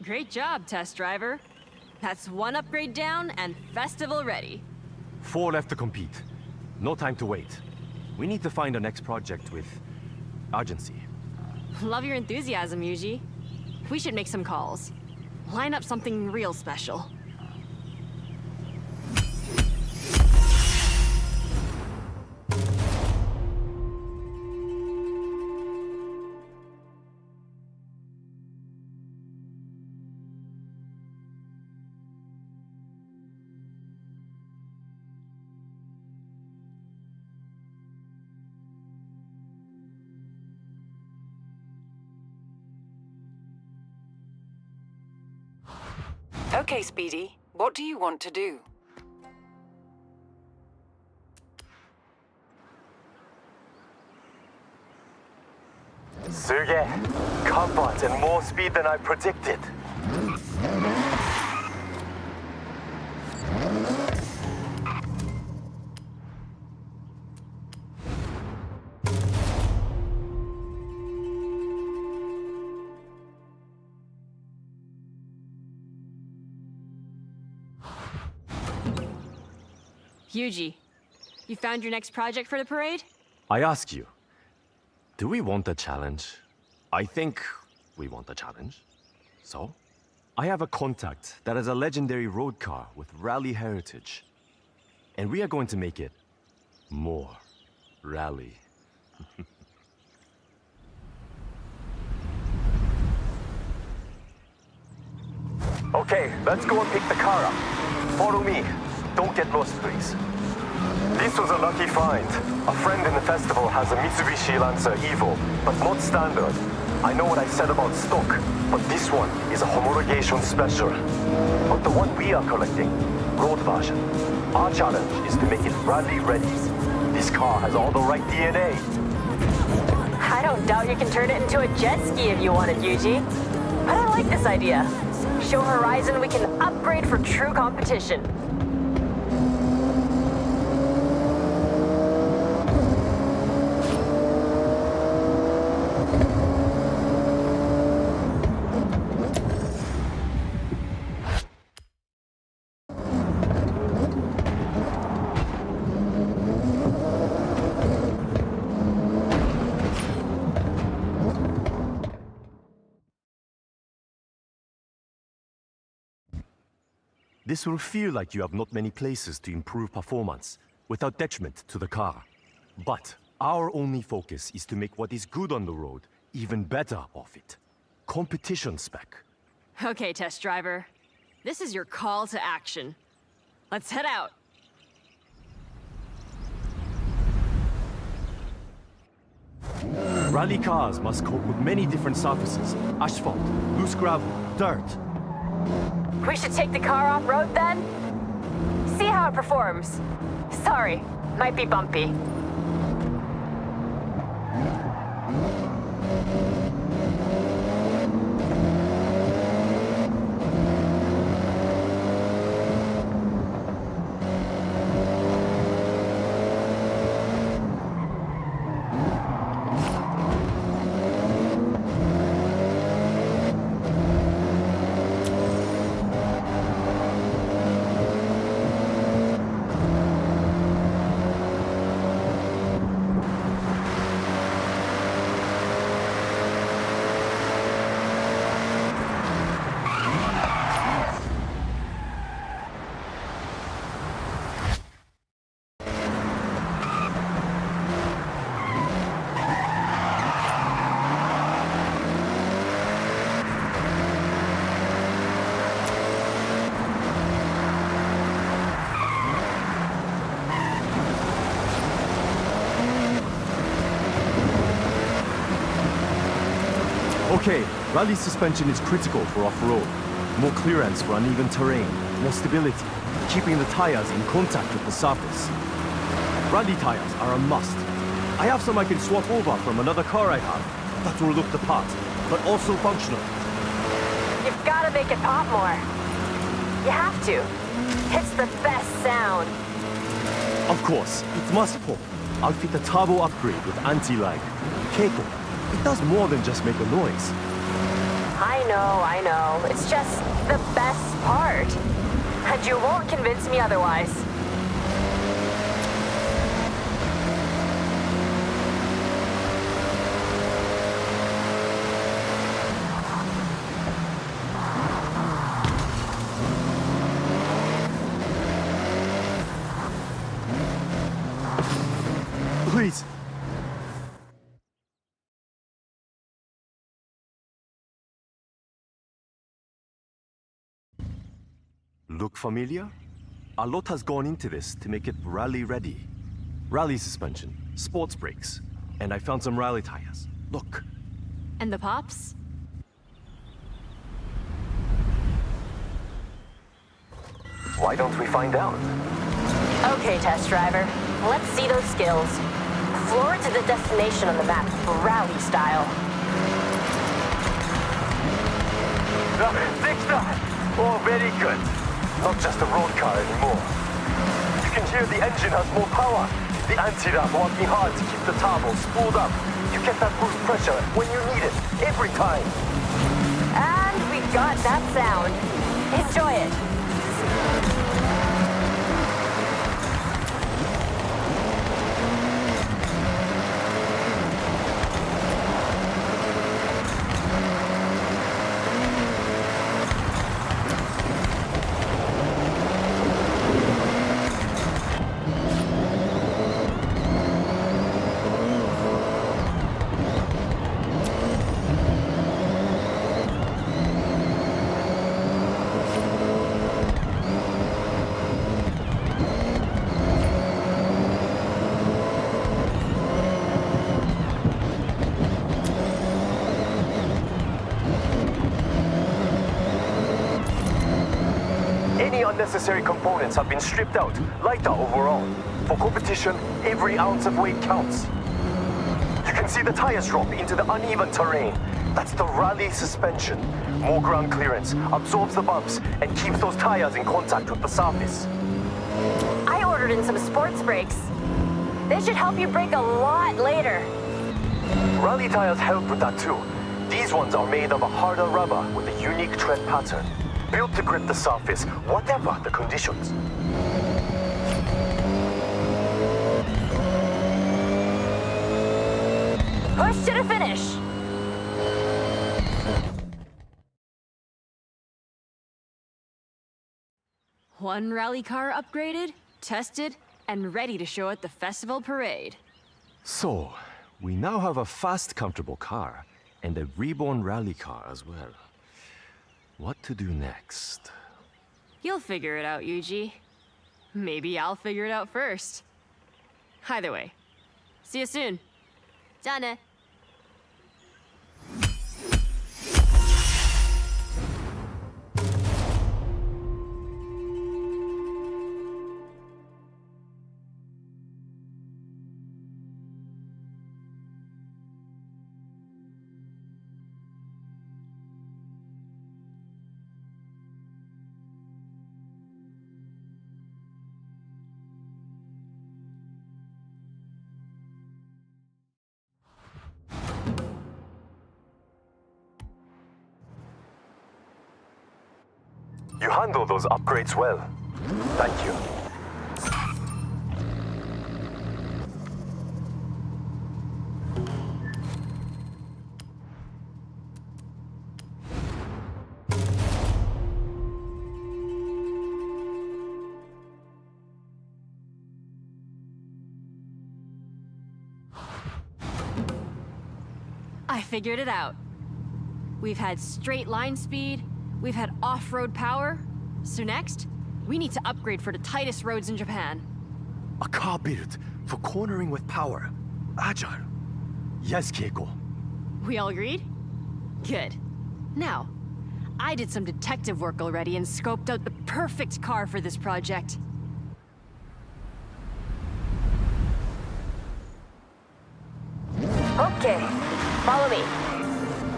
Great job, test driver. That's one upgrade down and festival ready. 4 left to compete. No time to wait. We need to find our next project with urgency. Love your enthusiasm, Yuji. We should make some calls. Line up something real special. Okay, Speedy. What do you want to do? Sergey, combat and more speed than I predicted. Yuji, you found your next project for the parade? I ask you, do we want a challenge? I think we want a challenge. So, I have a contact that has a legendary road car with rally heritage. And we are going to make it more rally. Okay, let's go and pick the car up. Follow me. Don't get lost, please. This was a lucky find. A friend in the festival has a Mitsubishi Lancer Evo, but not standard. I know what I said about stock, but this one is a homologation special. But the one we are collecting, road version. Our challenge is to make it rally ready. This car has all the right DNA. I don't doubt you can turn it into a jet ski if you wanted, Yuji. But I like this idea. Show Horizon we can upgrade for true competition. This will feel like you have not many places to improve performance without detriment to the car. But our only focus is to make what is good on the road even better off it. Competition spec. Okay, test driver. This is your call to action. Let's head out. Rally cars must cope with many different surfaces. Asphalt, loose gravel, dirt. We should take the car off-road then? See how it performs. Sorry, might be bumpy. Okay, rally suspension is critical for off-road. More clearance for uneven terrain, more stability, keeping the tires in contact with the surface. Rally tires are a must. I have some I can swap over from another car I have that will look the part, but also functional. You've got to make it pop more. You have to. It's the best sound. Of course, it must pop. I'll fit a turbo upgrade with anti-lag. Keiko, it does more than just make a noise. I know. It's just the best part. But you won't convince me otherwise. Please. Look familiar? A lot has gone into this to make it rally ready. Rally suspension, sports brakes, and I found some rally tires. Look. And the pops? Why don't we find out? Okay, test driver. Let's see those skills. Floor to the destination on the map, rally style. Victor! Oh, very good. Not just a road car anymore. You can hear the engine has more power. The anti-wrap working hard to keep the turbo spooled up. You get that boost pressure when you need it, every time. And we got that sound. Enjoy it. Unnecessary components have been stripped out, lighter overall. For competition, every ounce of weight counts. You can see the tires drop into the uneven terrain. That's the rally suspension. More ground clearance, absorbs the bumps, and keeps those tires in contact with the surface. I ordered in some sports brakes. They should help you brake a lot later. Rally tires help with that too. These ones are made of a harder rubber with a unique tread pattern. Built to grip the surface, whatever the conditions. Push to the finish. One rally car upgraded, tested, and ready to show at the festival parade. So, we now have a fast, comfortable car, and a reborn rally car as well. What to do next? You'll figure it out, Yuji. Maybe I'll figure it out first. Either way, see you soon. じゃあね. You handle those upgrades well. Thank you. I figured it out. We've had straight line speed, we've had off-road power, so next, we need to upgrade for the tightest roads in Japan. A car built for cornering with power. Agile. Yes, Keiko. We all agreed? Good. Now, I did some detective work already and scoped out the perfect car for this project. Okay, follow me.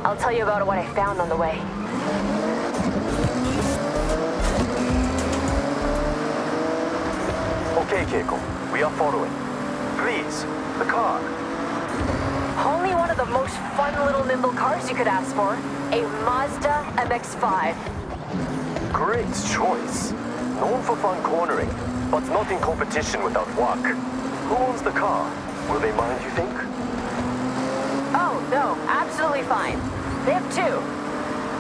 I'll tell you about what I found on the way. Okay, Keiko. We are following. Please, the car. Only one of the most fun little nimble cars you could ask for. A Mazda MX-5. Great choice. Known for fun cornering, but not in competition without work. Who owns the car? Will they mind, you think? Oh, no, absolutely fine. They have two.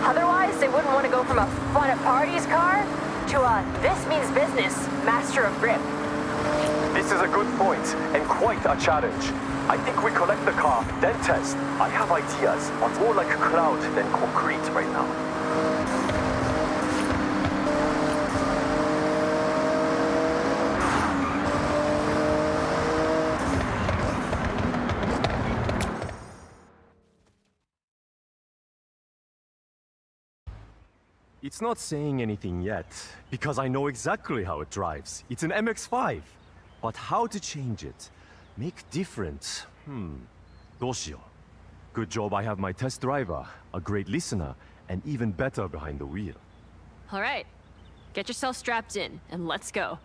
Otherwise, they wouldn't want to go from a fun at parties car to a this means business master of grip. This is a good point, and quite a challenge. I think we collect the car, then test. I have ideas, but more like cloud than concrete right now. It's not saying anything yet, because I know exactly how it drives. It's an MX-5. But how to change it? Make different? どうしよう. Good job I have my test driver, a great listener, and even better behind the wheel. All right, get yourself strapped in, and let's go.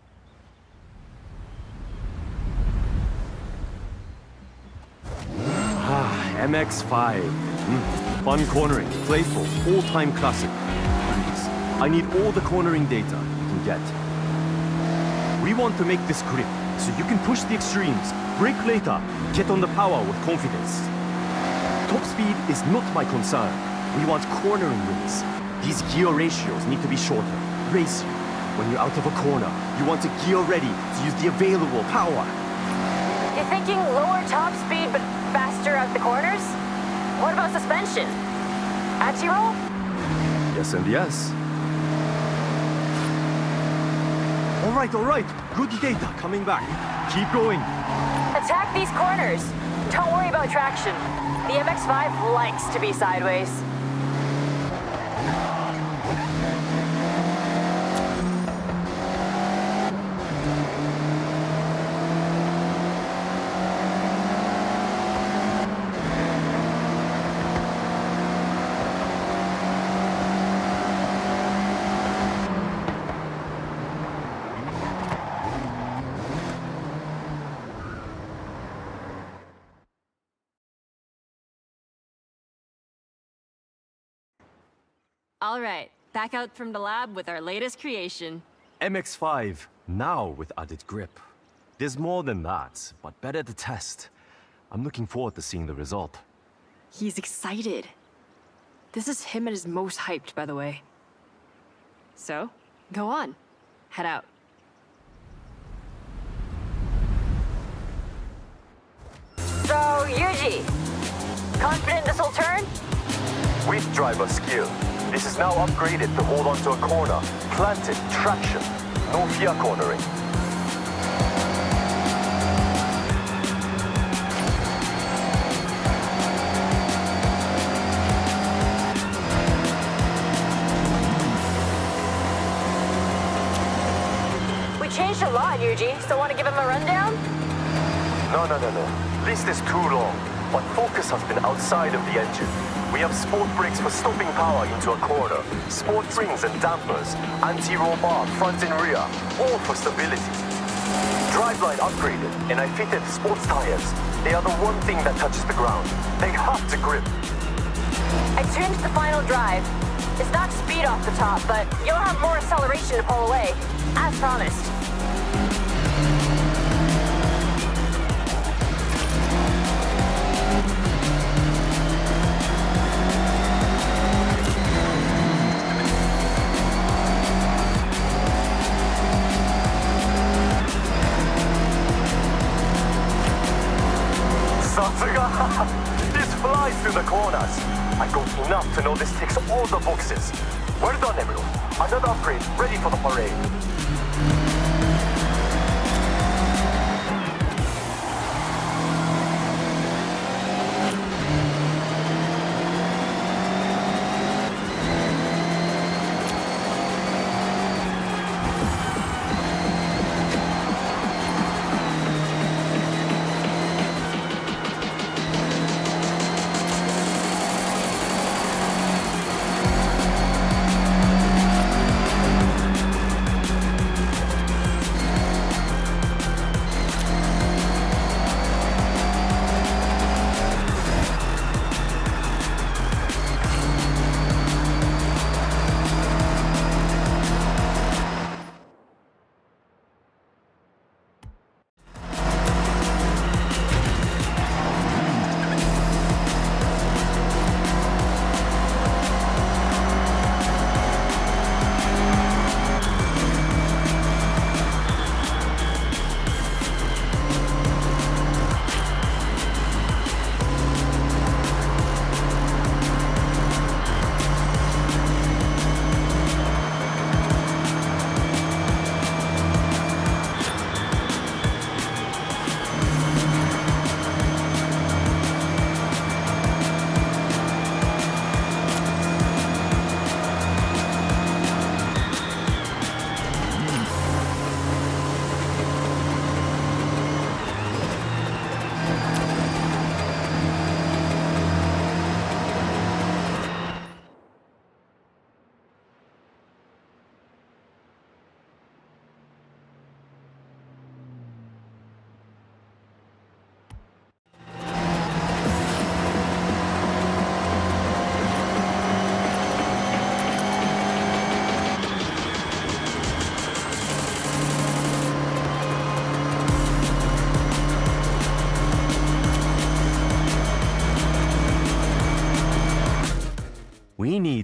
MX-5. Fun cornering, playful, all-time classic. Please, I need all the cornering data you can get. We want to make this grip, so you can push the extremes, brake later, get on the power with confidence. Top speed is not my concern. We want cornering wins. These gear ratios need to be shorter. Race you. When you're out of a corner, you want to gear ready to use the available power. You're thinking lower top speed but faster out the corners? What about suspension? Anti-roll? Yes and yes. All right. Good data coming back. Keep going. Attack these corners. Don't worry about traction. The MX-5 likes to be sideways. All right, back out from the lab with our latest creation. MX-5, now with added grip. There's more than that, but better to test. I'm looking forward to seeing the result. He's excited. This is him at his most hyped, by the way. So, go on. Head out. So, Yuji, confident this will turn? With driver skill. This is now upgraded to hold onto a corner. Planted, traction. No fear cornering. We changed a lot, Yuji, so want to give him a rundown? No. List is too long, but focus has been outside of the engine. We have sport brakes for stopping power into a corner, sport rings and dampers, anti-roll bar front and rear, all for stability. Driveline upgraded, and I fitted sports tires. They are the one thing that touches the ground. They have to grip. I tuned the final drive. It's not speed off the top, but you'll have more acceleration to pull away, as promised. This flies through the corners. I got enough to know this ticks all the boxes. Well done, everyone. Another upgrade ready for the parade.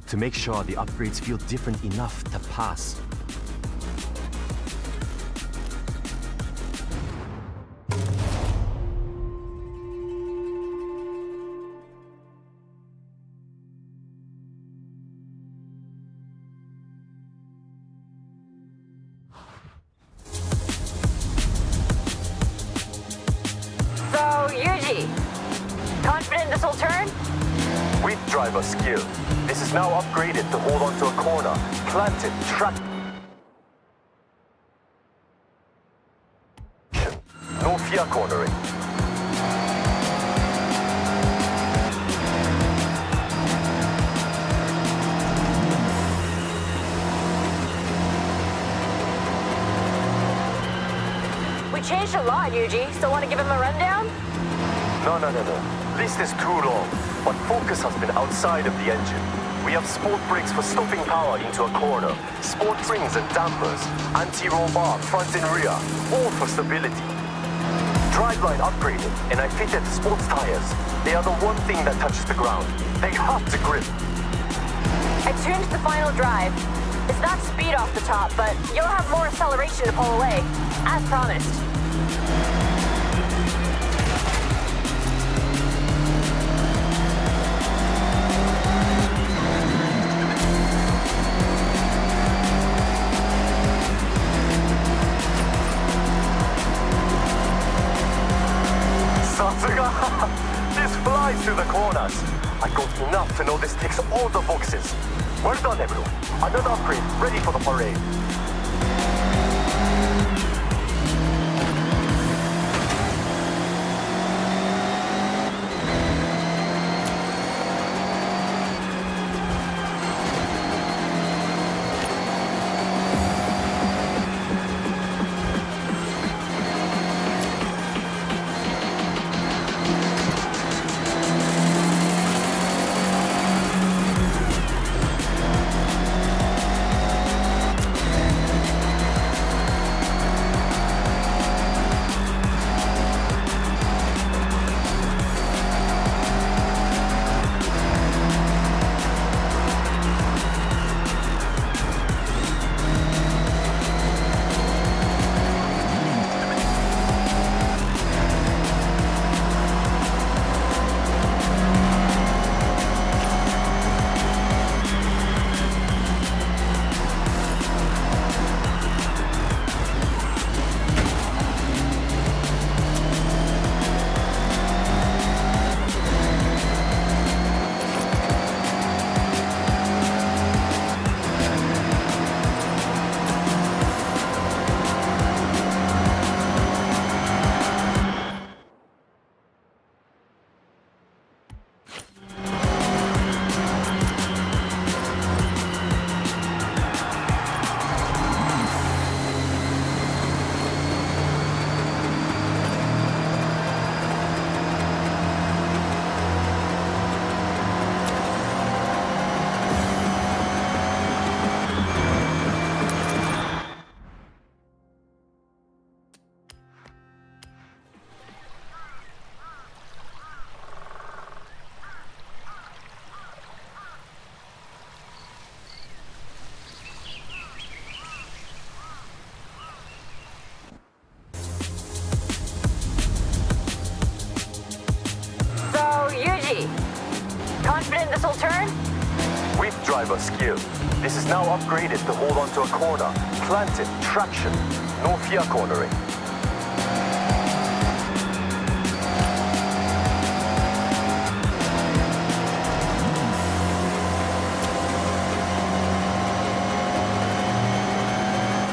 speed to make sure the upgrades feel different enough to pass. Confident this will turn? With driver skill. This is now upgraded to hold onto a corner, planted, track. No fear cornering. We changed a lot, Yuji. Still want to give him a rundown? No. List is too long, but focus has been outside of the engine. We have sport brakes for stopping power into a corner, sport springs and dampers, anti-roll bar front and rear, all for stability. Driveline upgraded, and I fitted sports tires. They are the one thing that touches the ground. They have to grip. I tuned the final drive. It's not speed off the top, but you'll have more acceleration to pull away, as promised. This flies through the corners. I got enough to know this ticks all the boxes. Well done, everyone. Another upgrade ready for the parade. Confident this will turn? With driver skill. This is now upgraded to hold onto a corner, planted, traction, no fear cornering.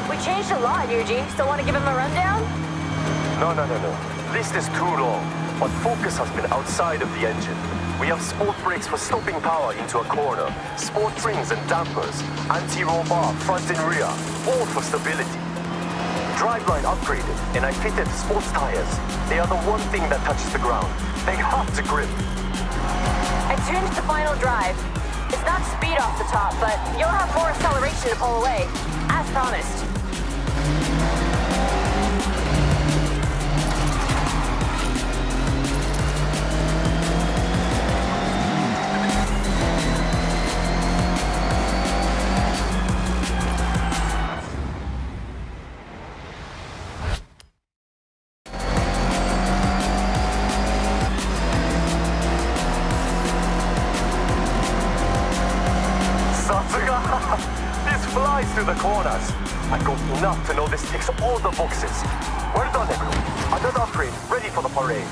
We changed a lot, Yuji. Still want to give him a rundown? No. List is too long, but focus has been outside of the engine. We have sport brakes for stopping power into a corner, sport springs and dampers, anti-roll bar front and rear, all for stability. Driveline upgraded, and I fitted sports tires. They are the one thing that touches the ground. They have to grip. I tuned the final drive. It's not speed off the top, but you'll have more acceleration to pull away, as promised. I've got enough to know this ticks all the boxes. Well done, everyone. Another upgrade, ready for the parade.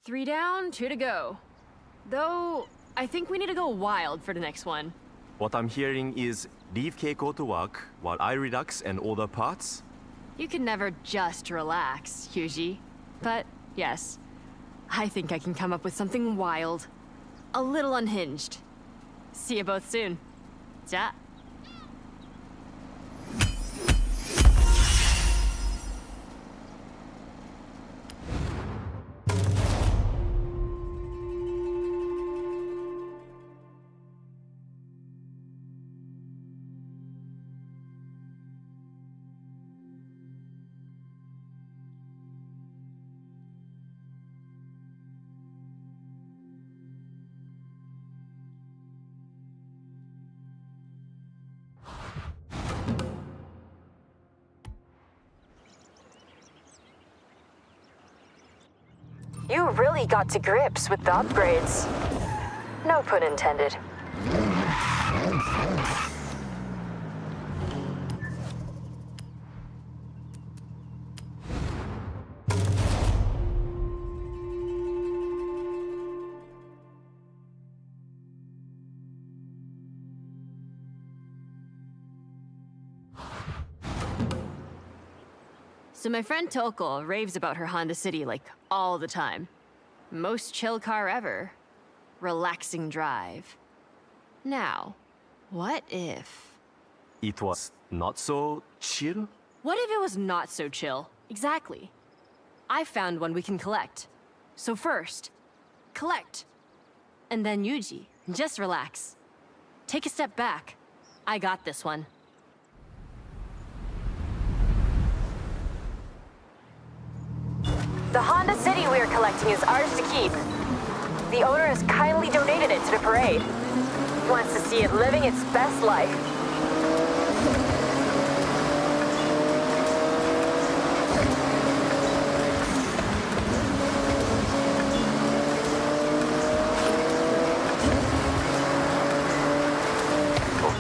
Three down, two to go. Though, I think we need to go wild for the next one. What I'm hearing is leave Keiko to work while I relax and order parts. You can never just relax, Yuji. But, yes, I think I can come up with something wild. A little unhinged. See you both soon. Ja. You really got to grips with the upgrades. No pun intended. So my friend Toko raves about her Honda City like all the time. Most chill car ever. Relaxing drive. Now, what if... It was not so chill? What if it was not so chill? Exactly. I found one we can collect. So first, collect. And then Yuji, just relax. Take a step back. I got this one. The Honda City we are collecting is ours to keep. The owner has kindly donated it to the parade. He wants to see it living its best life.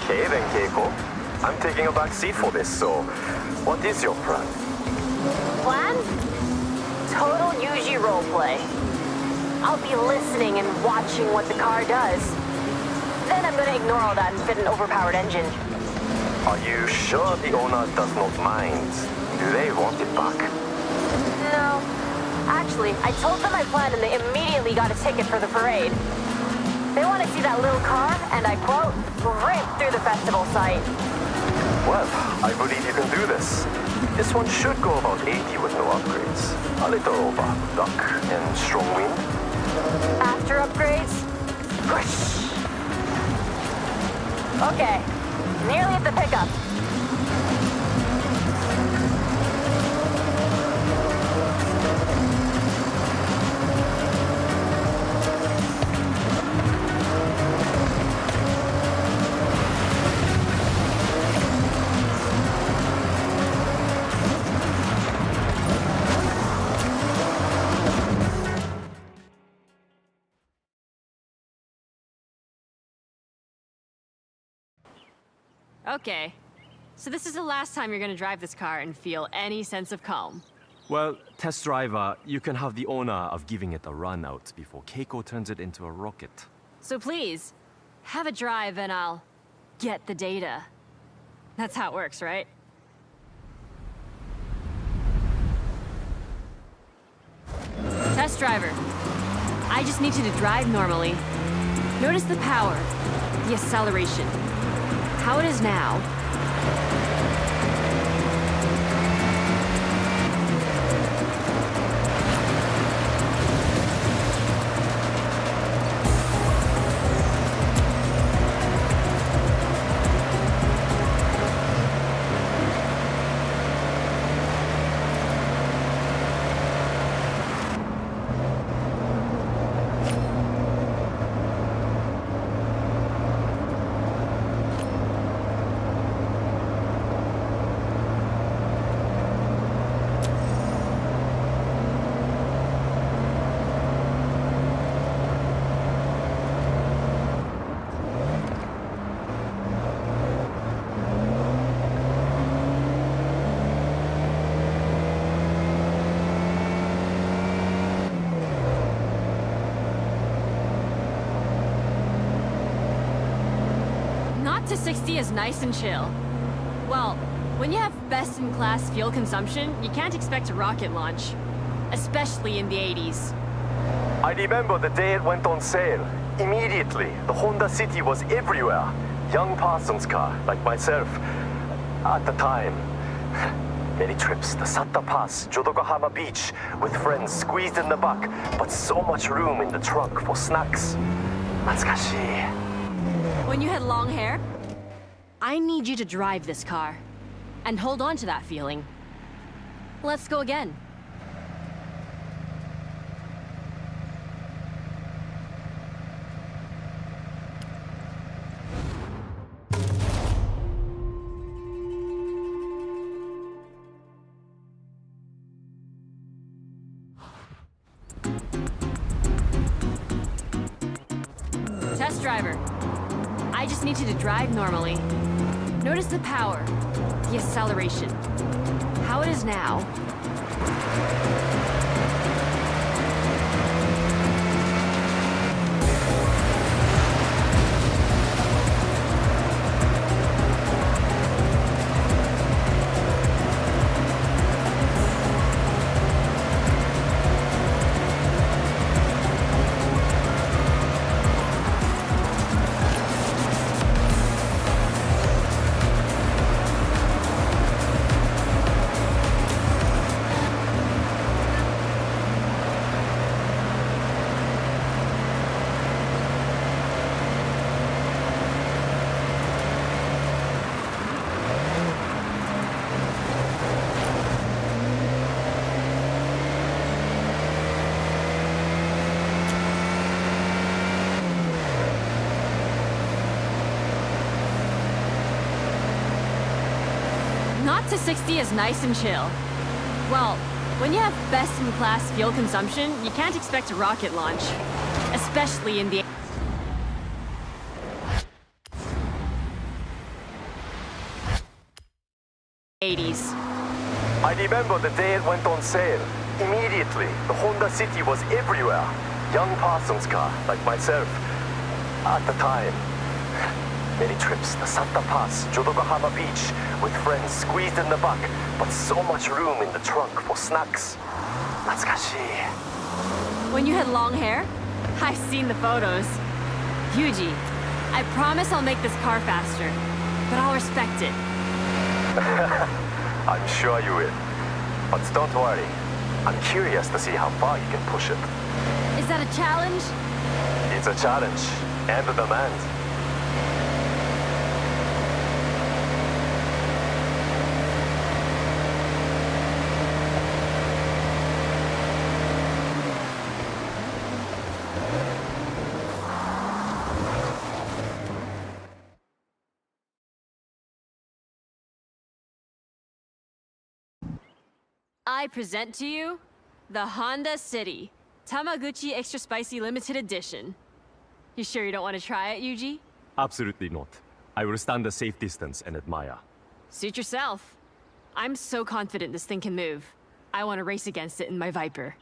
Okay then, Keiko. I'm taking a back seat for this, so what is your plan? Plan? Total Yuji roleplay. I'll be listening and watching what the car does. Then I'm gonna ignore all that and fit an overpowered engine. Are you sure the owner does not mind? Do they want it back? No. Actually, I told them my plan and they immediately got a ticket for the parade. They want to see that little car, and I quote, rip through the festival site. Well, I believe you can do this. This one should go about 80 with no upgrades. A little over luck and strong wind. After upgrades, whoosh. Okay, nearly at the pickup. Okay. So this is the last time you're gonna drive this car and feel any sense of calm. Well, test driver, you can have the honor of giving it a run out before Keiko turns it into a rocket. So please, have a drive and I'll get the data. That's how it works, right? Test driver. I just need you to drive normally. Notice the power, the acceleration, how it is now. To 60 is nice and chill. Well, when you have best-in-class fuel consumption, you can't expect a rocket launch. Especially in the 80s. I remember the day it went on sale. Immediately, the Honda City was everywhere. Young Parsons car, like myself. At the time. Many trips, the Sata Pass, Jodokohama Beach, with friends squeezed in the back, but so much room in the trunk for snacks. Natsukashi. When you had long hair, I need you to drive this car. And hold on to that feeling. Let's go again. Test driver. I just need you to drive normally. Notice the power, the acceleration, how it is now. To 60 is nice and chill. Well, when you have best-in-class fuel consumption, you can't expect a rocket launch. Especially in the 80s. I remember the day it went on sale. Immediately, the Honda City was everywhere. Young Parsons car, like myself. At the time. Many trips, the Sata Pass, Jodokohama Beach, with friends squeezed in the back, but so much room in the trunk for snacks. Natsukashi. When you had long hair, I've seen the photos. Yuji, I promise I'll make this car faster, but I'll respect it. I'm sure you will. But don't worry. I'm curious to see how far you can push it. Is that a challenge? It's a challenge and a demand. I present to you the Honda City Tamaguchi Extra Spicy Limited Edition. You sure you don't want to try it, Yuji? Absolutely not. I will stand a safe distance and admire. Suit yourself. I'm so confident this thing can move. I want to race against it in my Viper.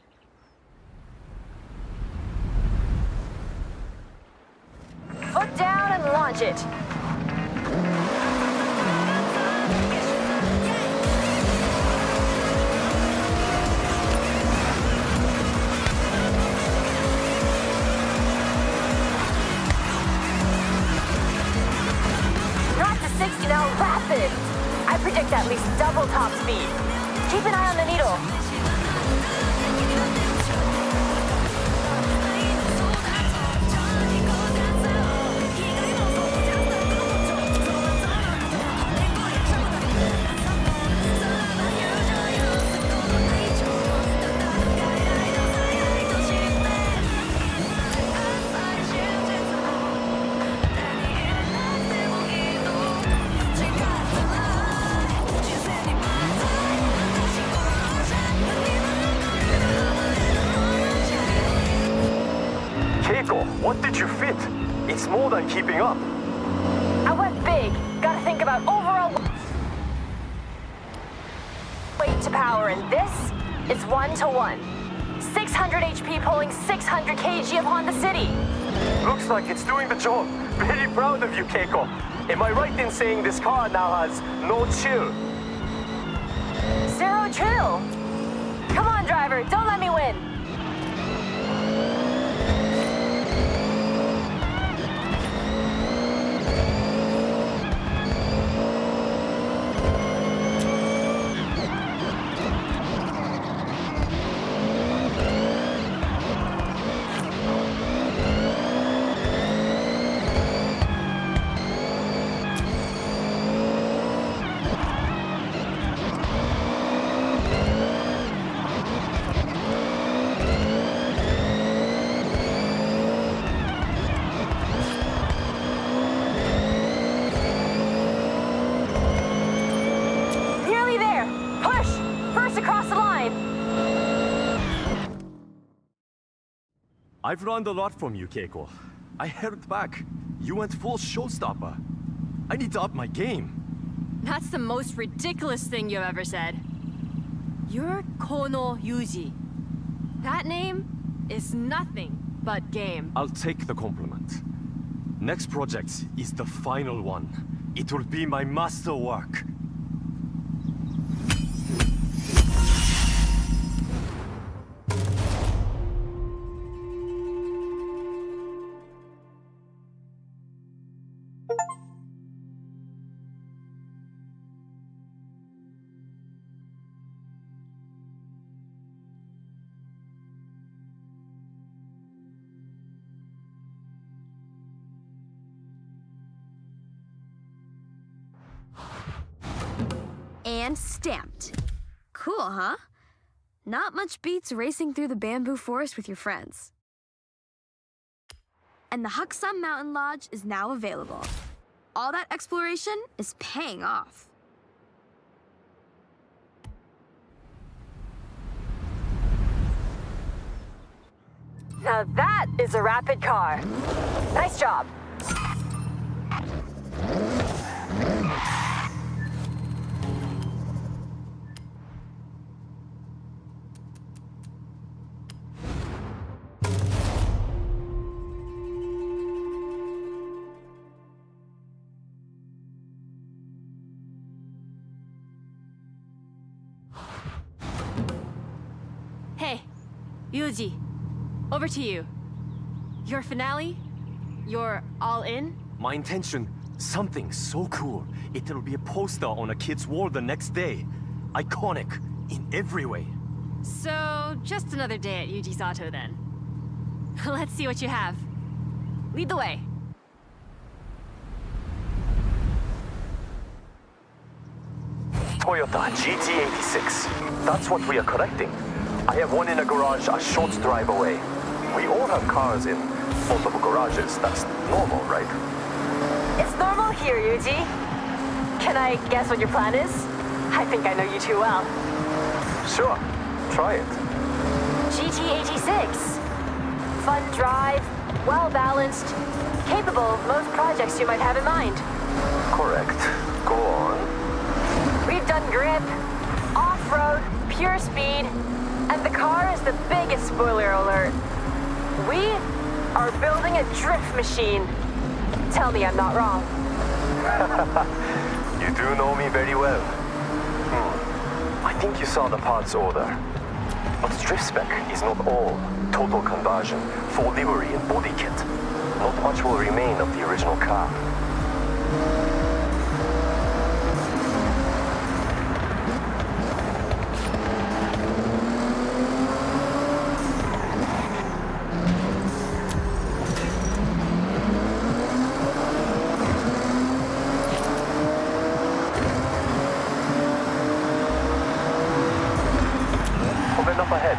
Foot down and launch it. Not to 60 now, rapid. I predict at least double top speed. Keep an eye on the needle. What did you fit? It's more than keeping up. I went big. Gotta think about overall weight to power, and this is 1-to-1. 600 HP pulling 600 kg upon the city. Looks like it's doing the job. Very proud of you, Keiko. Am I right in saying this car now has no chill? Zero chill. Come on, driver, don't let me win. I've learned a lot from you, Keiko. I held back. You went full showstopper. I need to up my game. That's the most ridiculous thing you've ever said. You're Kono Yuji. That name is nothing but game. I'll take the compliment. Next project is the final one. It will be my masterwork. And stamped. Cool, huh? Not much beats racing through the bamboo forest with your friends. And the Hakusan Mountain Lodge is now available. All that exploration is paying off. Now that is a rapid car. Nice job. Hey, Yuji, over to you. Your finale? You're all in? My intention, something so cool. It'll be a poster on a kid's wall the next day. Iconic in every way. So, just another day at Yuji Sato then. Let's see what you have. Lead the way. Toyota GT86. That's what we are collecting. I have one in a garage a short drive away. We all have cars in multiple garages. That's normal, right? It's normal here, Yuji. Can I guess what your plan is? I think I know you too well. Sure. Try it. GT86. Fun drive, well-balanced, capable of most projects you might have in mind. Correct. Go on. We've done grip, off-road, pure speed, and the car is the biggest spoiler alert. We are building a drift machine. Tell me I'm not wrong. You do know me very well. I think you saw the parts order. But drift spec is not all total conversion, full livery and body kit. Not much will remain of the original car. Open up ahead.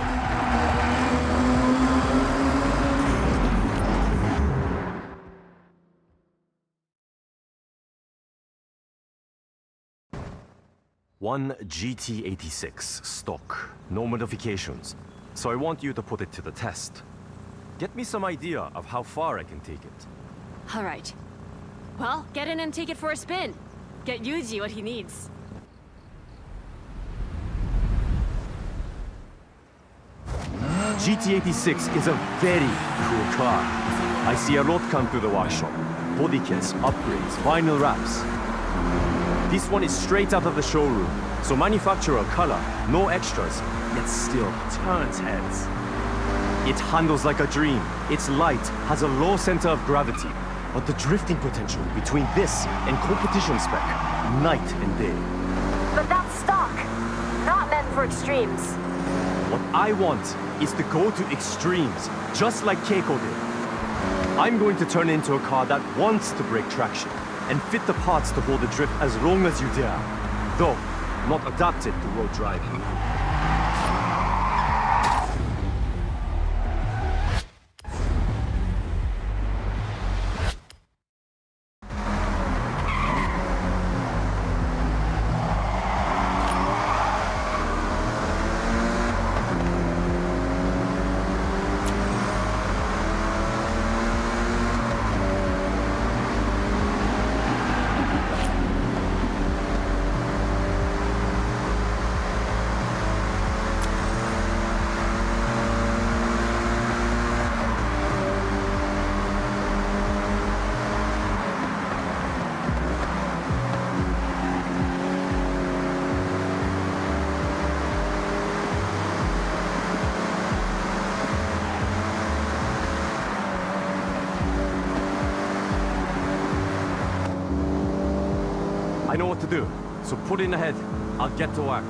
One GT86 stock, no modifications. So I want you to put it to the test. Get me some idea of how far I can take it. All right. Well, get in and take it for a spin. Get Yuji what he needs. GT86 is a very cool car. I see a lot come through the workshop. Body kits, upgrades, vinyl wraps. This one is straight out of the showroom, so manufacturer color, no extras, yet still turns heads. It handles like a dream. Its light has a low center of gravity, but the drifting potential between this and competition spec, night and day. But that's stock, not meant for extremes. What I want is to go to extremes, just like Keiko did. I'm going to turn it into a car that wants to break traction and fit the parts to hold the drift as long as you dare, though not adapted to road driving. I know what to do, so put in ahead. I'll get to work.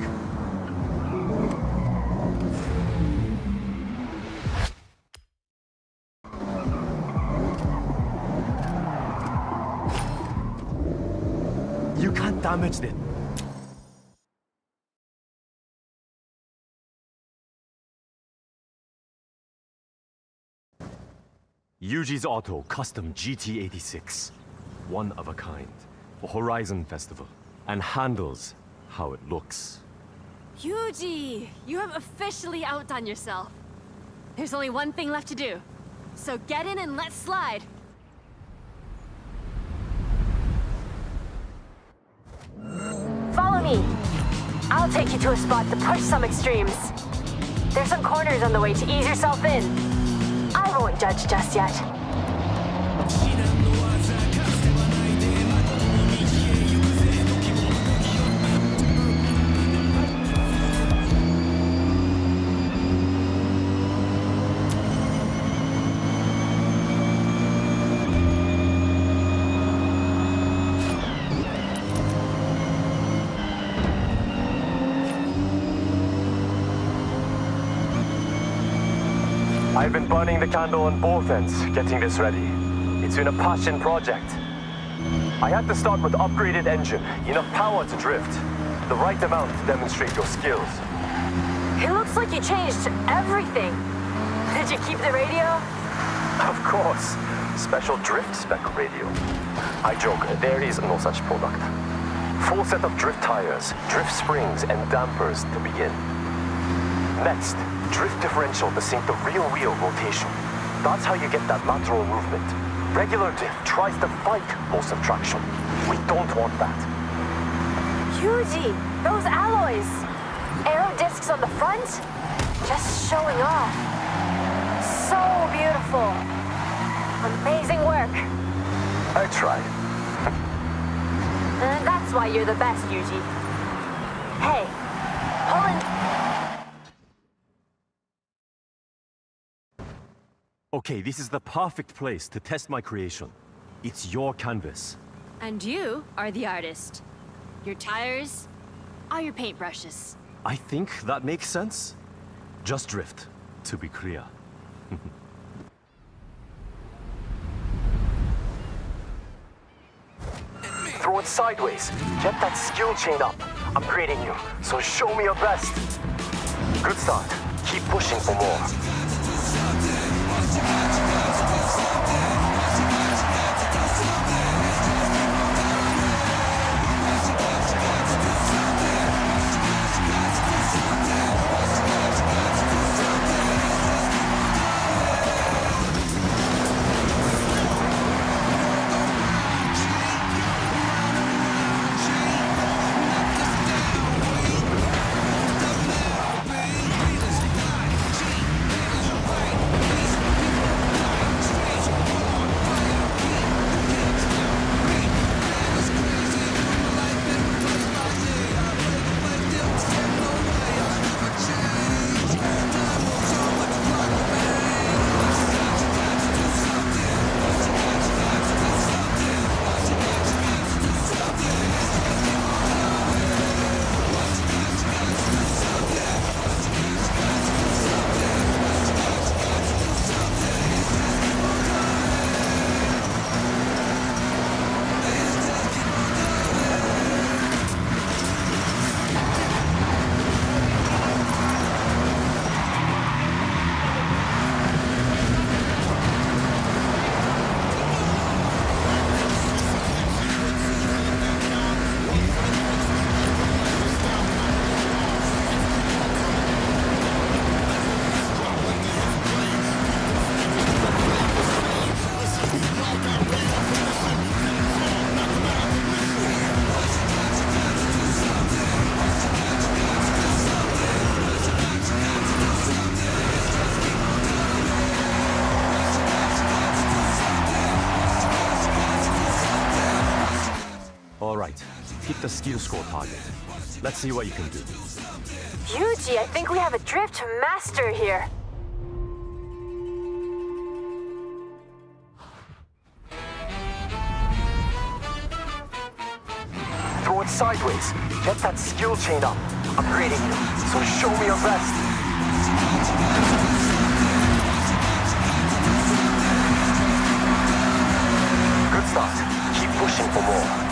You can't damage it. Yuji's Auto Custom GT86. One of a kind. For Horizon Festival. And handles how it looks. Yuji, you have officially outdone yourself. There's only one thing left to do. So get in and let's slide. Follow me. I'll take you to a spot to push some extremes. There's some corners on the way to ease yourself in. I won't judge just yet. I've been burning the candle on both ends, getting this ready. It's been a passion project. I had to start with upgraded engine, enough power to drift, the right amount to demonstrate your skills. It looks like you changed everything. Did you keep the radio? Of course. Special drift spec radio. I joke, there is no such product. Full set of drift tires, drift springs, and dampers to begin. Next, drift differential to sync the rear wheel rotation. That's how you get that lateral movement. Regular drift tries to fight motion traction. We don't want that. Yuji, those alloys. Aero discs on the front, just showing off. So beautiful. Amazing work. I tried. And that's why you're the best, Yuji. Hey, pull in. Okay, this is the perfect place to test my creation. It's your canvas. And you are the artist. Your tires are your paintbrushes. I think that makes sense. Just drift, to be clear. Throw it sideways. Get that skill chain up. I'm grading you, so show me your best. Good start. Keep pushing for more. Hit the skill score target. Let's see what you can do. Yuji, I think we have a drift master here. Throw it sideways. Get that skill chain up. I'm grading you, so show me your best. Good start. Keep pushing for more.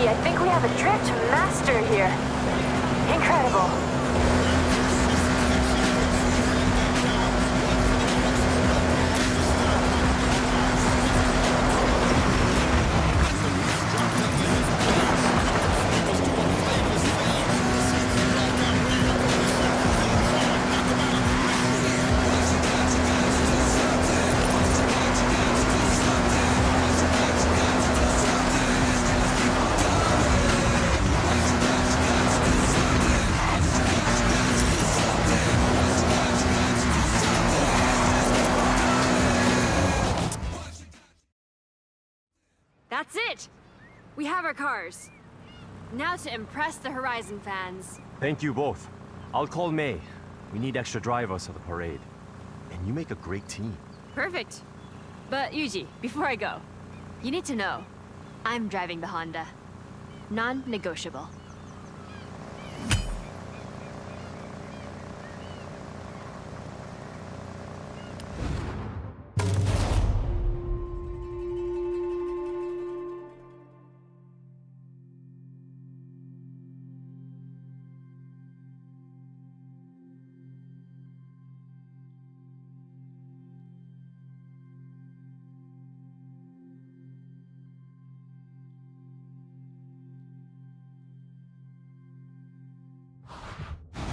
I think we have a drift master here. Incredible. That's it! We have our cars. Now to impress the Horizon fans. Thank you both. I'll call May. We need extra drivers for the parade. And you make a great team. Perfect. But Yuji, before I go, you need to know, I'm driving the Honda. Non-negotiable.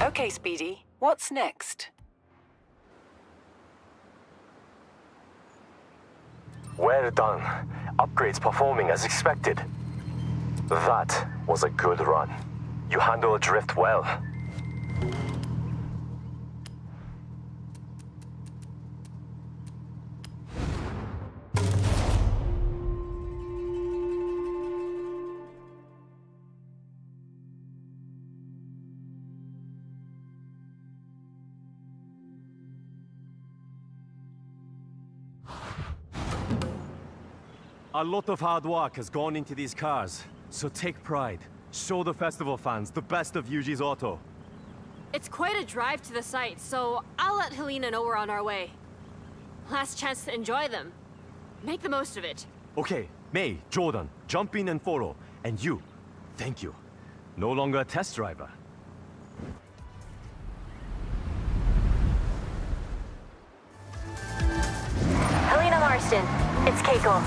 Okay, Speedy, what's next? Well done. Upgrades performing as expected. That was a good run. You handled drift well. A lot of hard work has gone into these cars, so take pride. Show the festival fans the best of Yuji's auto. It's quite a drive to the site, so I'll let Helena know we're on our way. Last chance to enjoy them. Make the most of it. Okay, May, Jordan, jump in and follow. And you, thank you. No longer a test driver. Helena Marston, it's Keiko.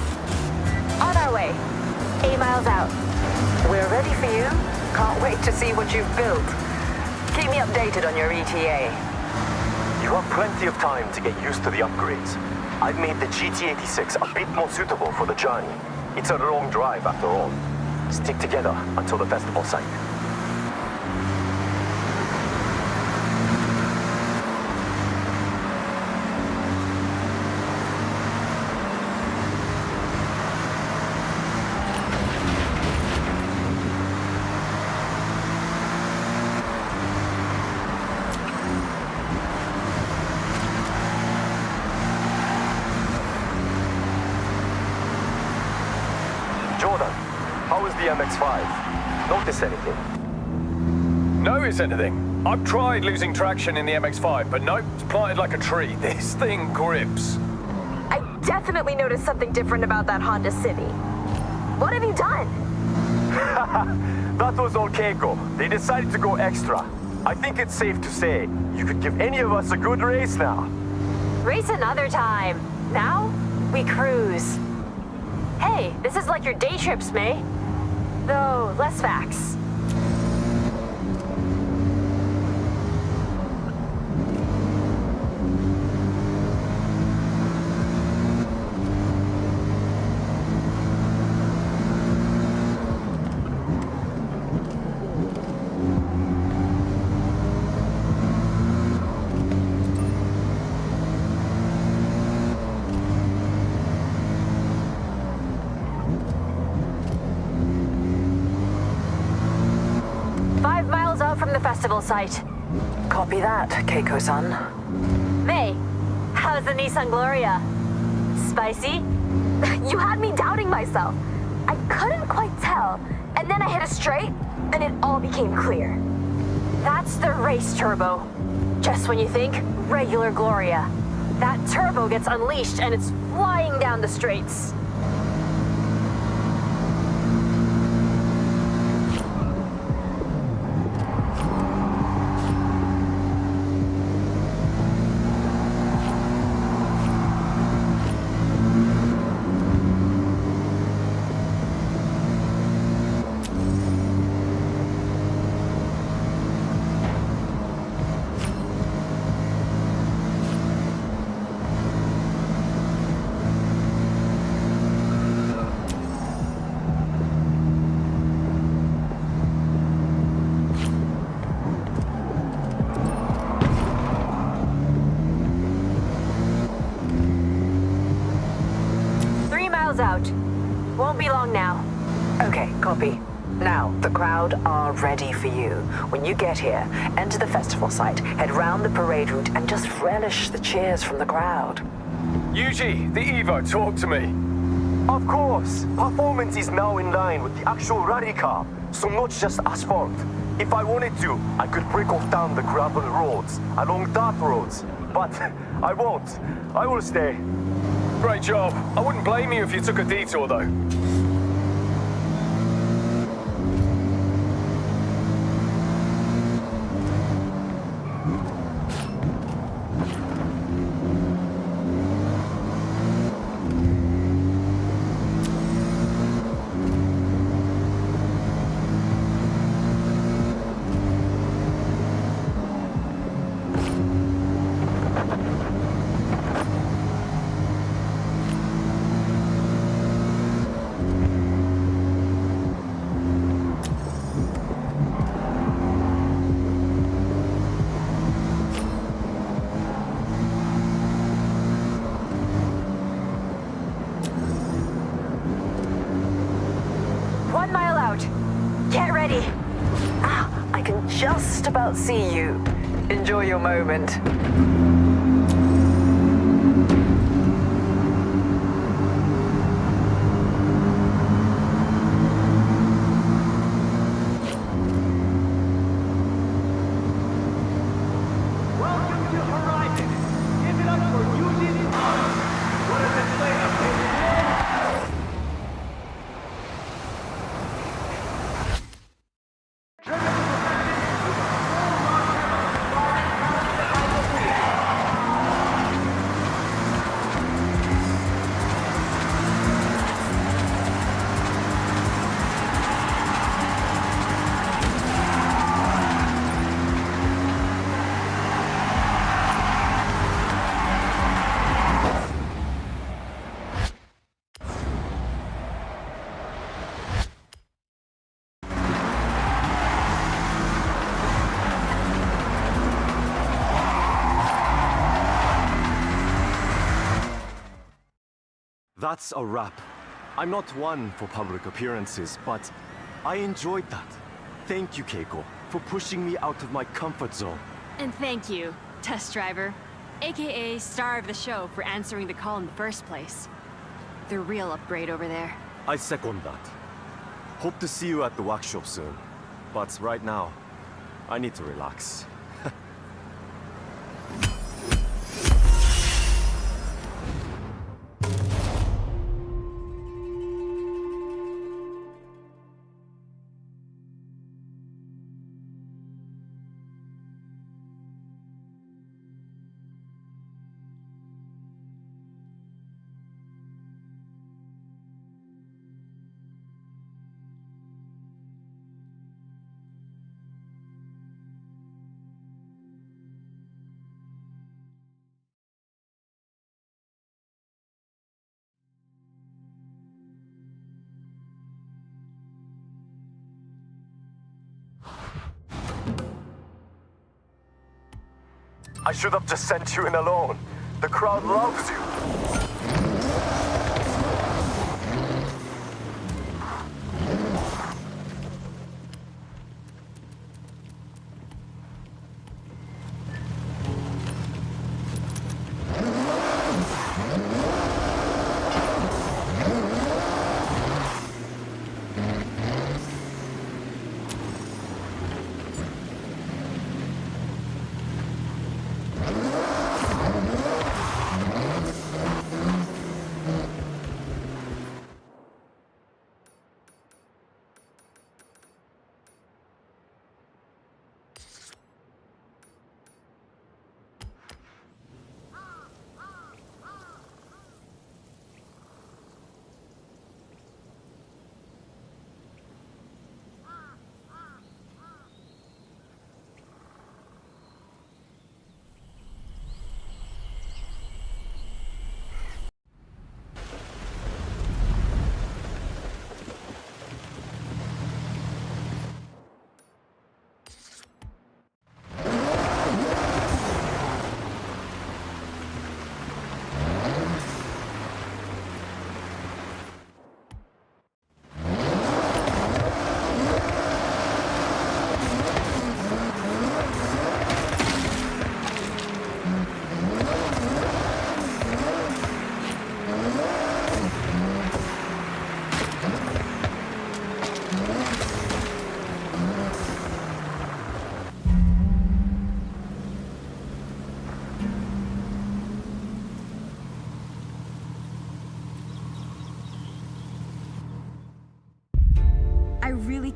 On our way. 8 miles out. We're ready for you. Can't wait to see what you've built. Keep me updated on your ETA. You have plenty of time to get used to the upgrades. I've made the GT86 a bit more suitable for the journey. It's a long drive after all. Stick together until the festival site. Jordan, how was the MX-5? Notice anything? Notice anything? I've tried losing traction in the MX-5, but nope, it's planted like a tree. This thing grips. I definitely noticed something different about that Honda City. What have you done? That was all Keiko. They decided to go extra. I think it's safe to say you could give any of us a good race now. Race another time. Now, we cruise. Hey, this is like your day trips, May. Though, less facts. From the festival site. Copy that, Keiko-san. May, how's the Nissan Gloria? Spicy? You had me doubting myself. I couldn't quite tell, and then I hit a straight, and it all became clear. That's the race turbo. Just when you think regular Gloria, that turbo gets unleashed and it's flying down the straights. Out. Won't be long now. Okay, copy. Now, the crowd are ready for you. When you get here, enter the festival site, head round the parade route, and just relish the cheers from the crowd. Yuji, the Evo, talk to me. Of course. Performance is now in line with the actual rally car, so not just asphalt. If I wanted to, I could break off down the gravel roads, along dirt roads. But I won't. I will stay. Great job. I wouldn't blame you if you took a detour, though. Just about see you. Enjoy your moment. Welcome to Horizon. Give it up for Yuji's car. What does it say up here? That's a wrap. I'm not one for public appearances, but I enjoyed that. Thank you, Keiko, for pushing me out of my comfort zone. And thank you, test driver, aka star of the show, for answering the call in the first place. The real upgrade over there. I second that. Hope to see you at the workshop soon. But right now, I need to relax. I should have just sent you in alone. The crowd loves you.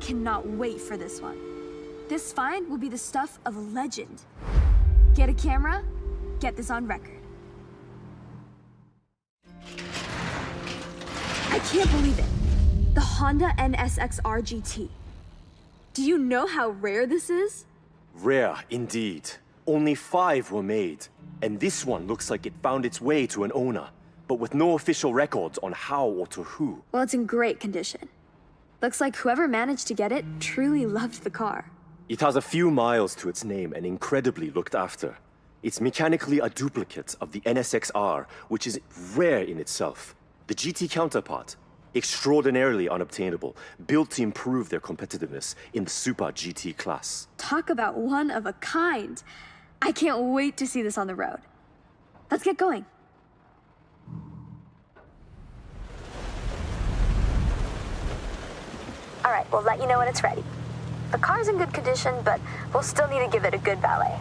cannot wait for this one. This find will be the stuff of a legend. Get a camera, get this on record. I can't believe it. The Honda NSX-R GT. Do you know how rare this is? Rare, indeed. Only 5 were made, and this one looks like it found its way to an owner, but with no official records on how or to who. Well, it's in great condition. Looks like whoever managed to get it truly loved the car. It has a few miles to its name and incredibly looked after. It's mechanically a duplicate of the NSX-R, which is rare in itself. The GT counterpart, extraordinarily unobtainable, built to improve their competitiveness in the Super GT class. Talk about one of a kind. I can't wait to see this on the road. Let's get going. All right, we'll let you know when it's ready. The car's in good condition, but we'll still need to give it a good valet.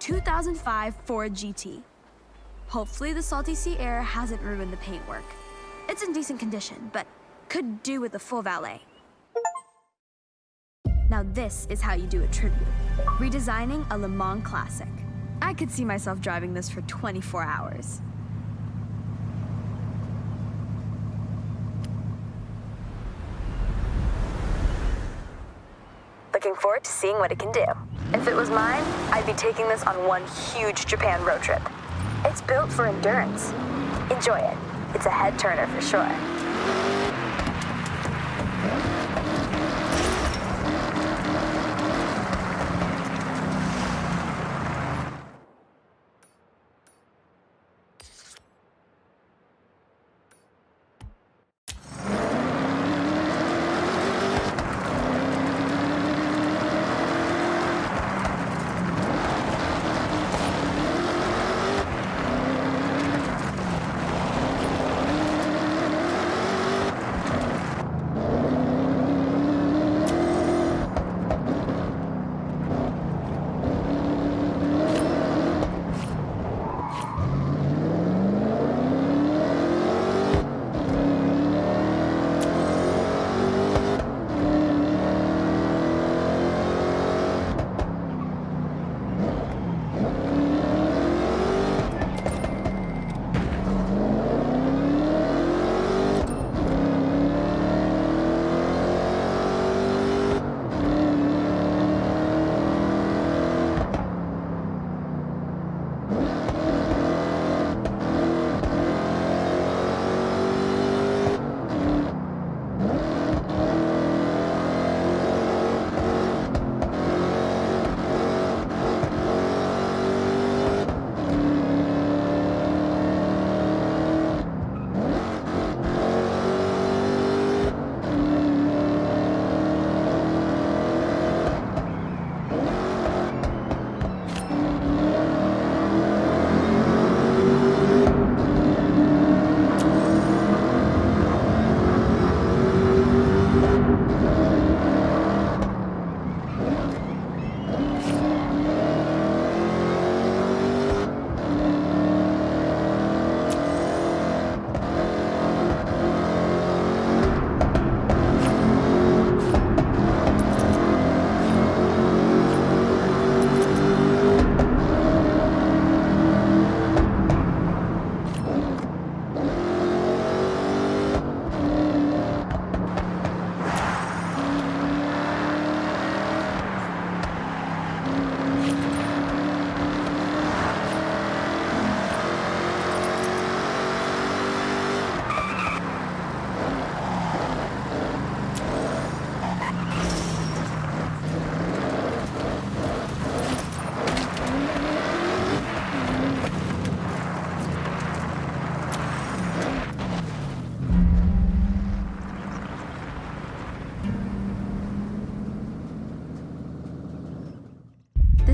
2005 Ford GT. Hopefully the salty sea air hasn't ruined the paintwork. It's in decent condition, but could do with a full valet. Now this is how you do a tribute. Redesigning a Le Mans classic. I could see myself driving this for 24 hours. Looking forward to seeing what it can do. If it was mine, I'd be taking this on one huge Japan road trip. It's built for endurance. Enjoy it. It's a head turner for sure.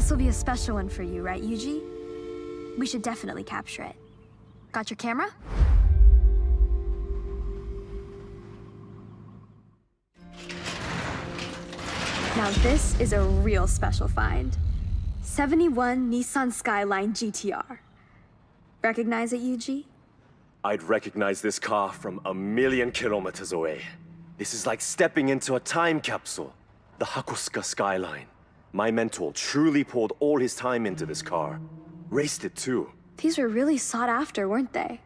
This will be a special one for you, right, Yuji? We should definitely capture it. Got your camera? Now this is a real special find. 71 Nissan Skyline GTR. Recognize it, Yuji? I'd recognize this car from a million kilometers away. This is like stepping into a time capsule. The Hakosuka Skyline. My mentor truly poured all his time into this car. Raced it too. These were really sought after, weren't they?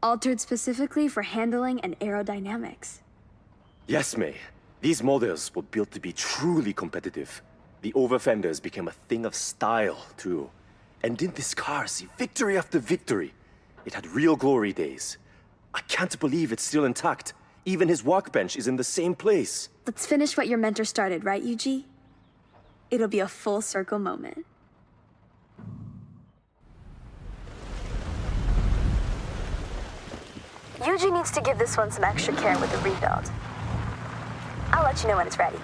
Altered specifically for handling and aerodynamics. Yes, May. These models were built to be truly competitive. The over-fenders became a thing of style, too. And in this car, see victory after victory. It had real glory days. I can't believe it's still intact. Even his workbench is in the same place. Let's finish what your mentor started, right, Yuji? It'll be a full circle moment. Yuji needs to give this one some extra care with the rebuild. I'll let you know when it's ready.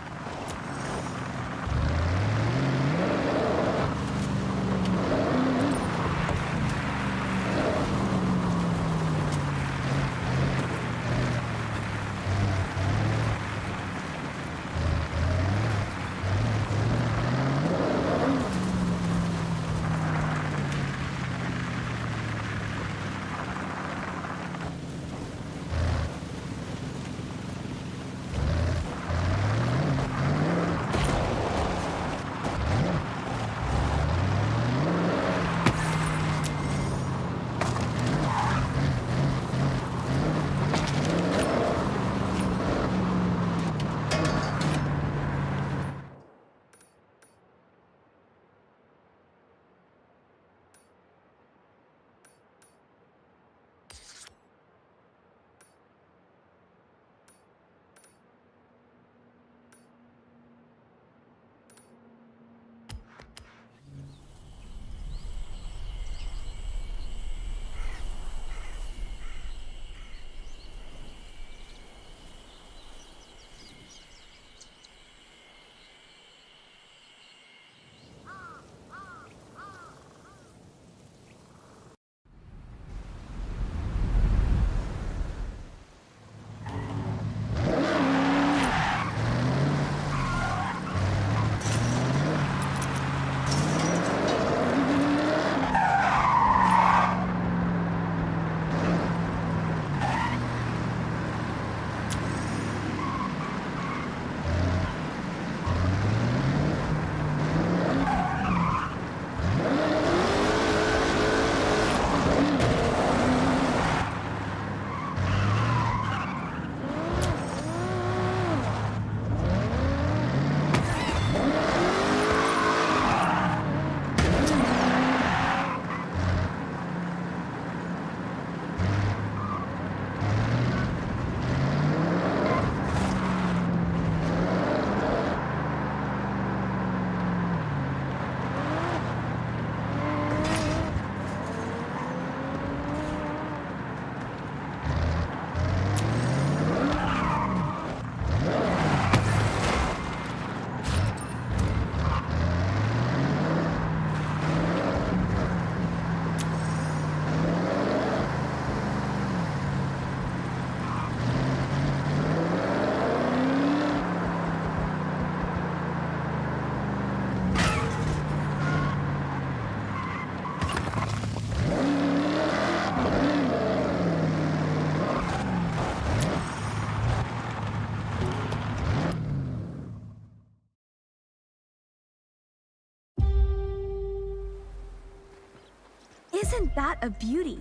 Isn't that a beauty?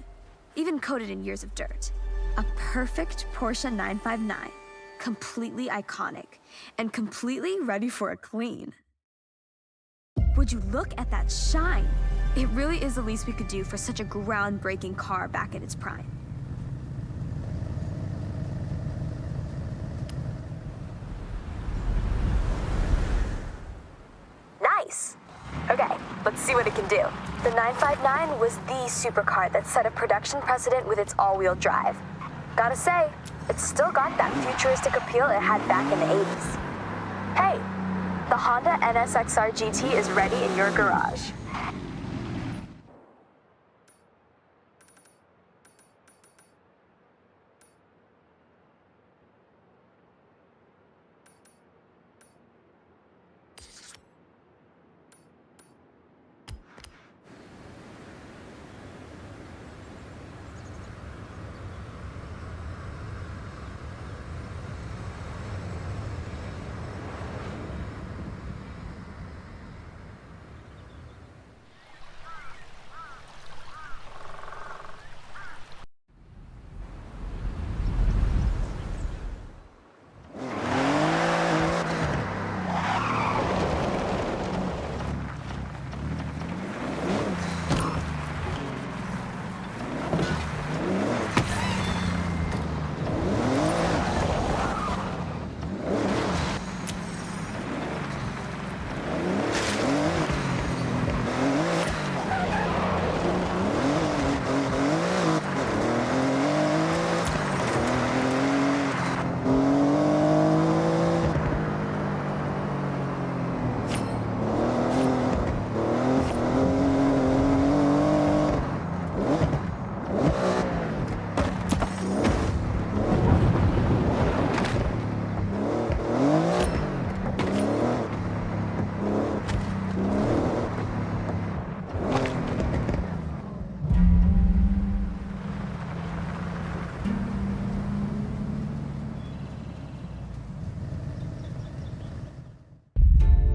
Even coated in years of dirt. A perfect Porsche 959. Completely iconic. And completely ready for a clean. Would you look at that shine? It really is the least we could do for such a groundbreaking car back at its prime. Nice. Okay, let's see what it can do. The 959 was the supercar that set a production precedent with its all-wheel drive. Gotta say, it's still got that futuristic appeal it had back in the 80s. Hey, the Honda NSXR GT is ready in your garage.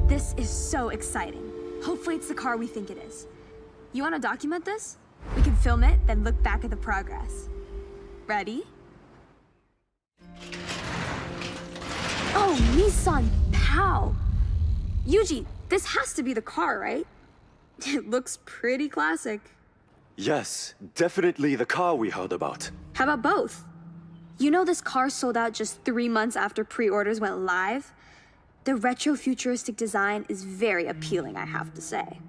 This is so exciting. Hopefully it's the car we think it is. You want to document this? We can film it, then look back at the progress. Ready? Oh, Nissan Pow! Yuji, this has to be the car, right? It looks pretty classic. Yes, definitely the car we heard about. How about both? You know this car sold out just 3 months after pre-orders went live? The retro-futuristic design is very appealing, I have to say.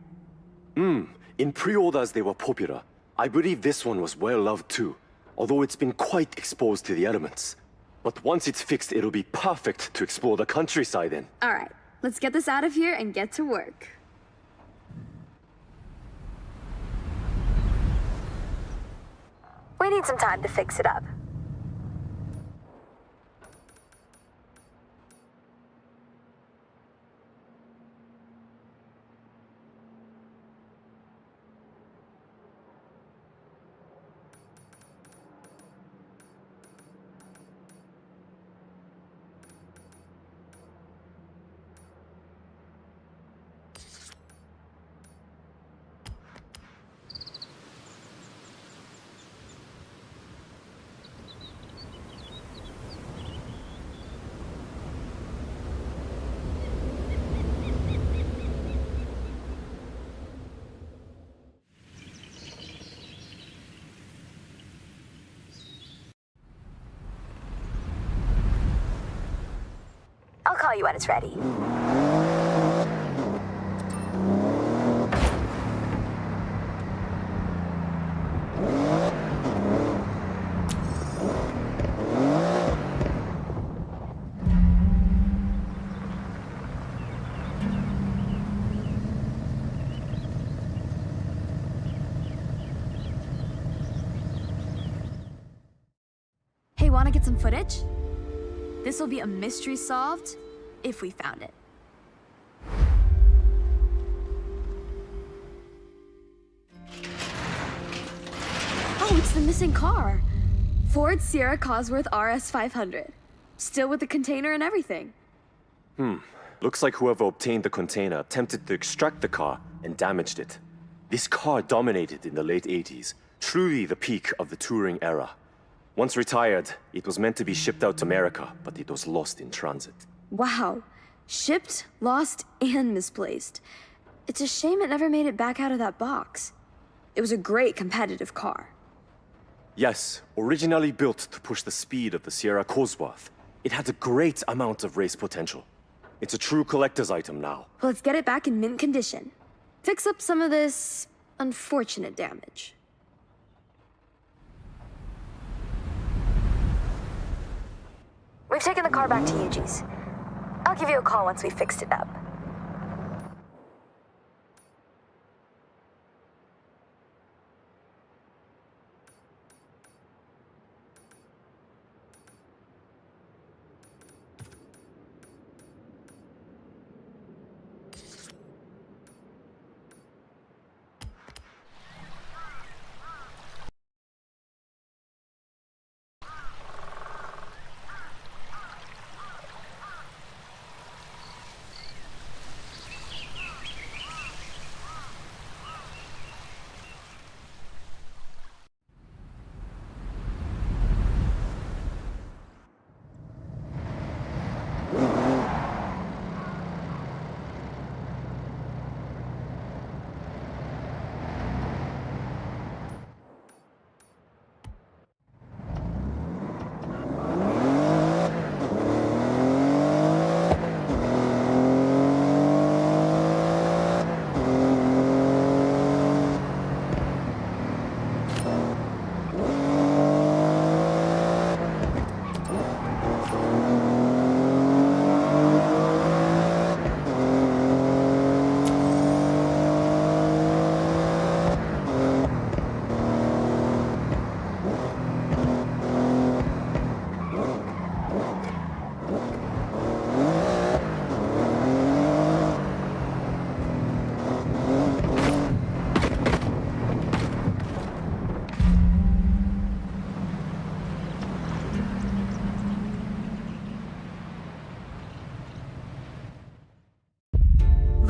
In pre-orders they were popular. I believe this one was well loved too, although it's been quite exposed to the elements. But once it's fixed, it'll be perfect to explore the countryside in. All right, let's get this out of here and get to work. We need some time to fix it up. I'll call you when it's ready. Hey, wanna get some footage? This will be a mystery solved, if we found it. Oh, it's the missing car. Ford Sierra Cosworth RS 500. Still with the container and everything. Looks like whoever obtained the container attempted to extract the car and damaged it. This car dominated in the late 80s, truly the peak of the touring era. Once retired, it was meant to be shipped out to America, but it was lost in transit. Wow. Shipped, lost, and misplaced. It's a shame it never made it back out of that box. It was a great competitive car. Yes, originally built to push the speed of the Sierra Cosworth, it had a great amount of race potential. It's a true collector's item now. Well, let's get it back in mint condition. Fix up some of this unfortunate damage. We've taken the car back to Yuji's. I'll give you a call once we fixed it up.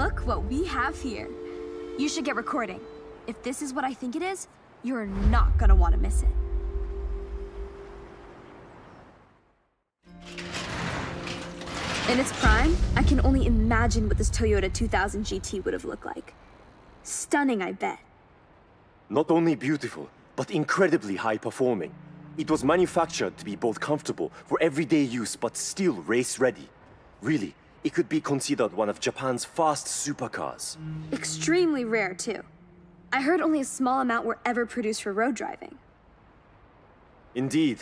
Look what we have here. You should get recording. If this is what I think it is, you're not gonna want to miss it. In its prime, I can only imagine what this Toyota 2000 GT would have looked like. Stunning, I bet. Not only beautiful, but incredibly high-performing. It was manufactured to be both comfortable for everyday use, but still race-ready. Really, it could be considered one of Japan's fast supercars. Extremely rare, too. I heard only a small amount were ever produced for road driving. Indeed.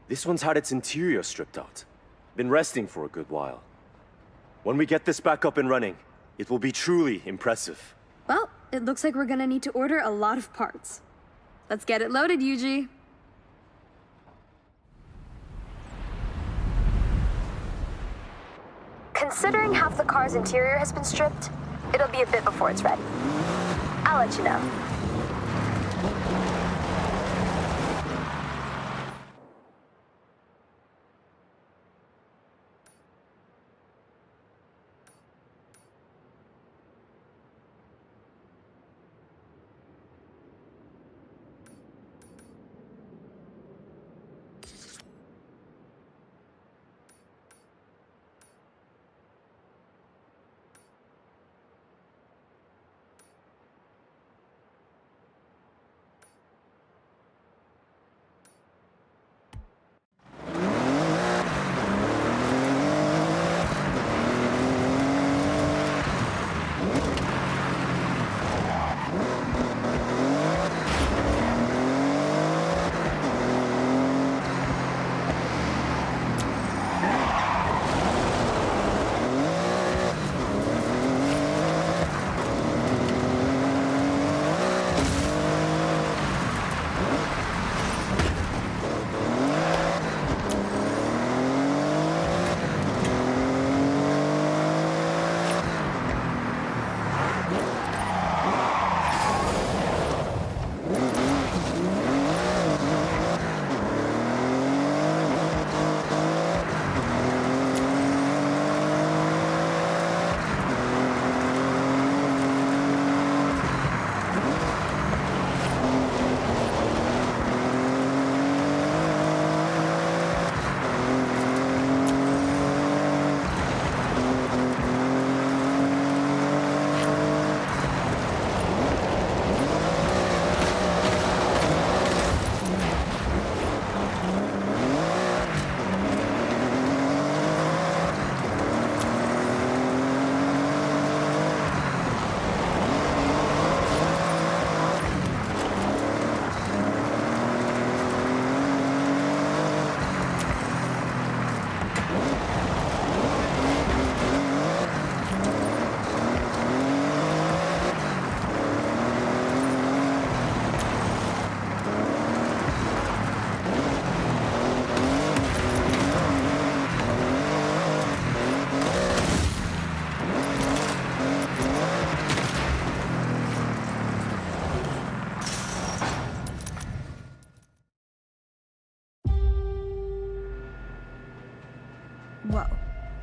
This one's had its interior stripped out. Been resting for a good while. When we get this back up and running, it will be truly impressive. Well, it looks like we're gonna need to order a lot of parts. Let's get it loaded, Yuji. Considering half the car's interior has been stripped, it'll be a bit before it's ready. I'll let you know.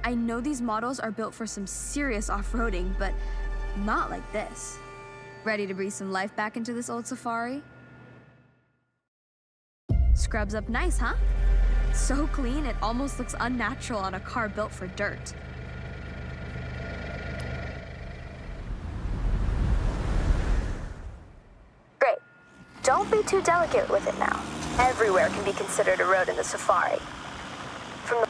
I know these models are built for some serious off-roading, but not like this. Ready to breathe some life back into this old Safari? Scrubs up nice, huh? So clean, it almost looks unnatural on a car built for dirt. Great. Don't be too delicate with it now. Everywhere can be considered a road in the Safari. From the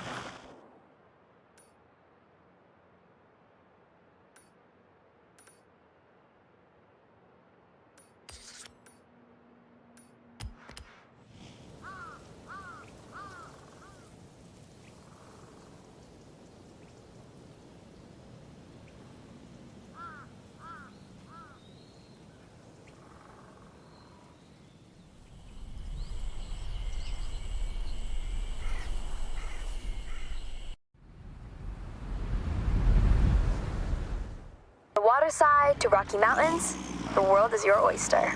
waterside to Rocky Mountains, the world is your oyster.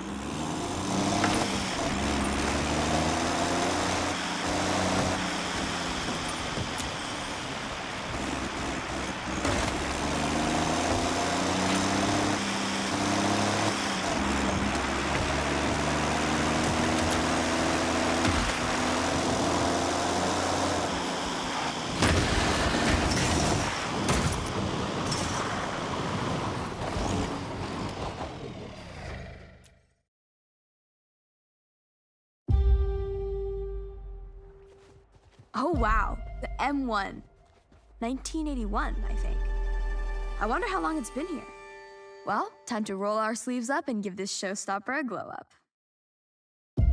Oh wow, the M1. 1981, I think. I wonder how long it's been here. Well, time to roll our sleeves up and give this showstopper a glow up.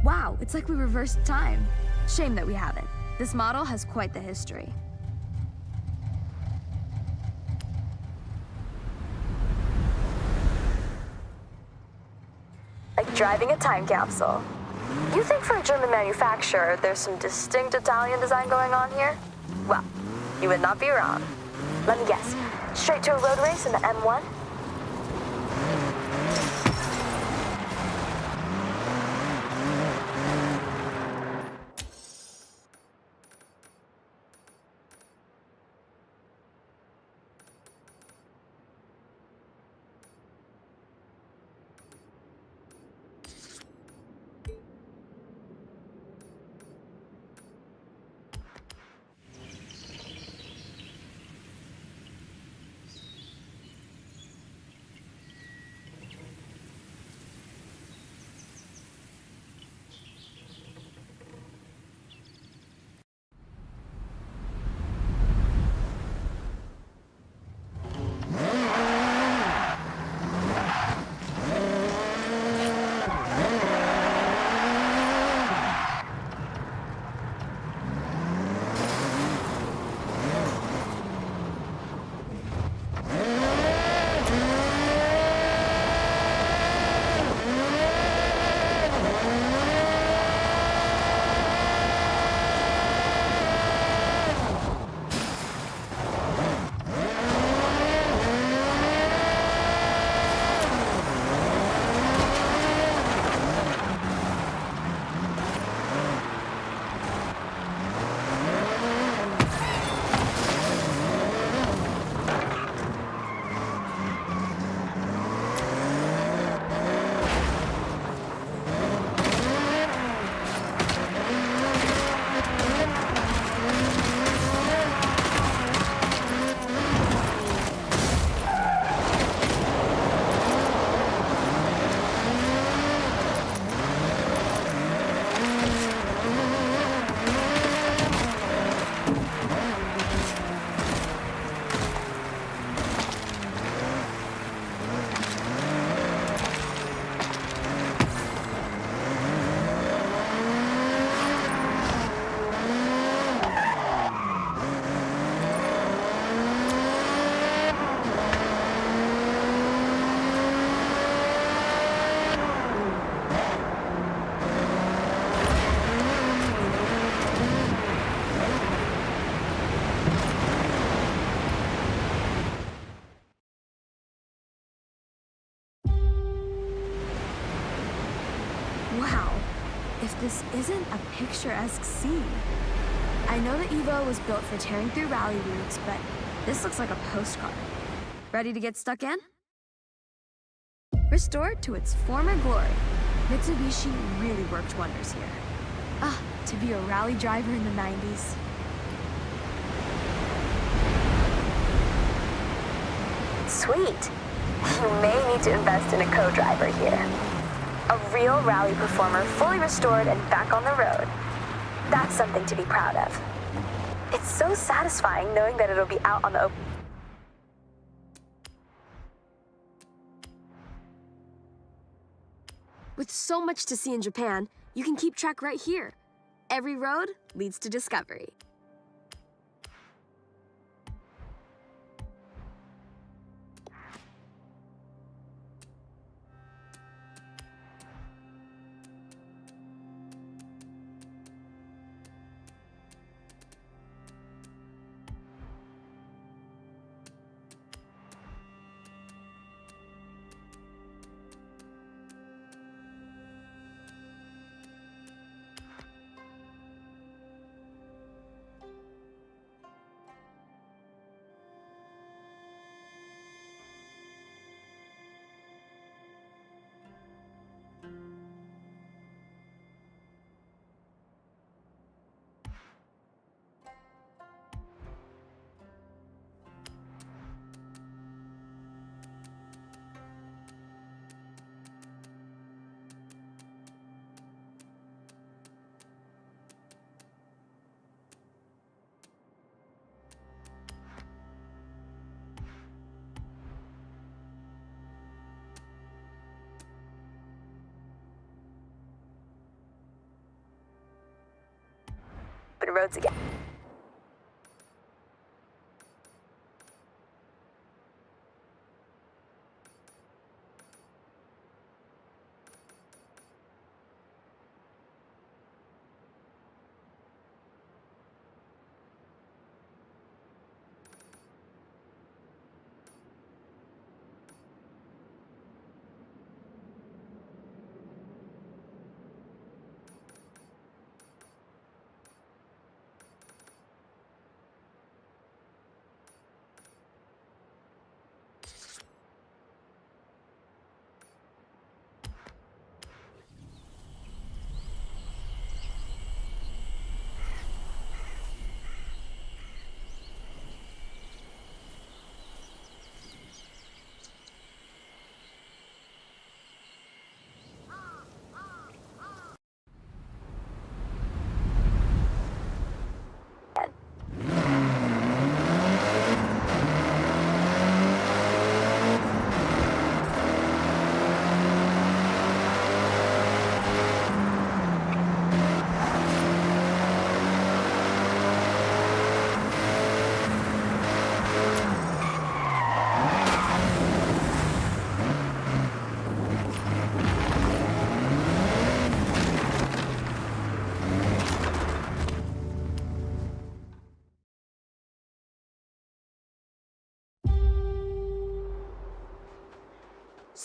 Wow, it's like we reversed time. Shame that we haven't. This model has quite the history. Like driving a time capsule. You think for a German manufacturer, there's some distinct Italian design going on here? Well, you would not be wrong. Let me guess, straight to a road race in the M1? Wow, if this isn't a picturesque scene. I know the Evo was built for tearing through rally routes, but This looks like a postcard. Ready to get stuck in? Restored to its former glory, Mitsubishi really worked wonders here. Ah, to be a rally driver in the 90s. Sweet. You may need to invest in a co-driver here. A real rally performer fully restored and back on the road. That's something to be proud of. It's so satisfying knowing that it'll be out on the open. With so much to see in Japan, you can keep track right here. Every road leads to discovery. Roads again.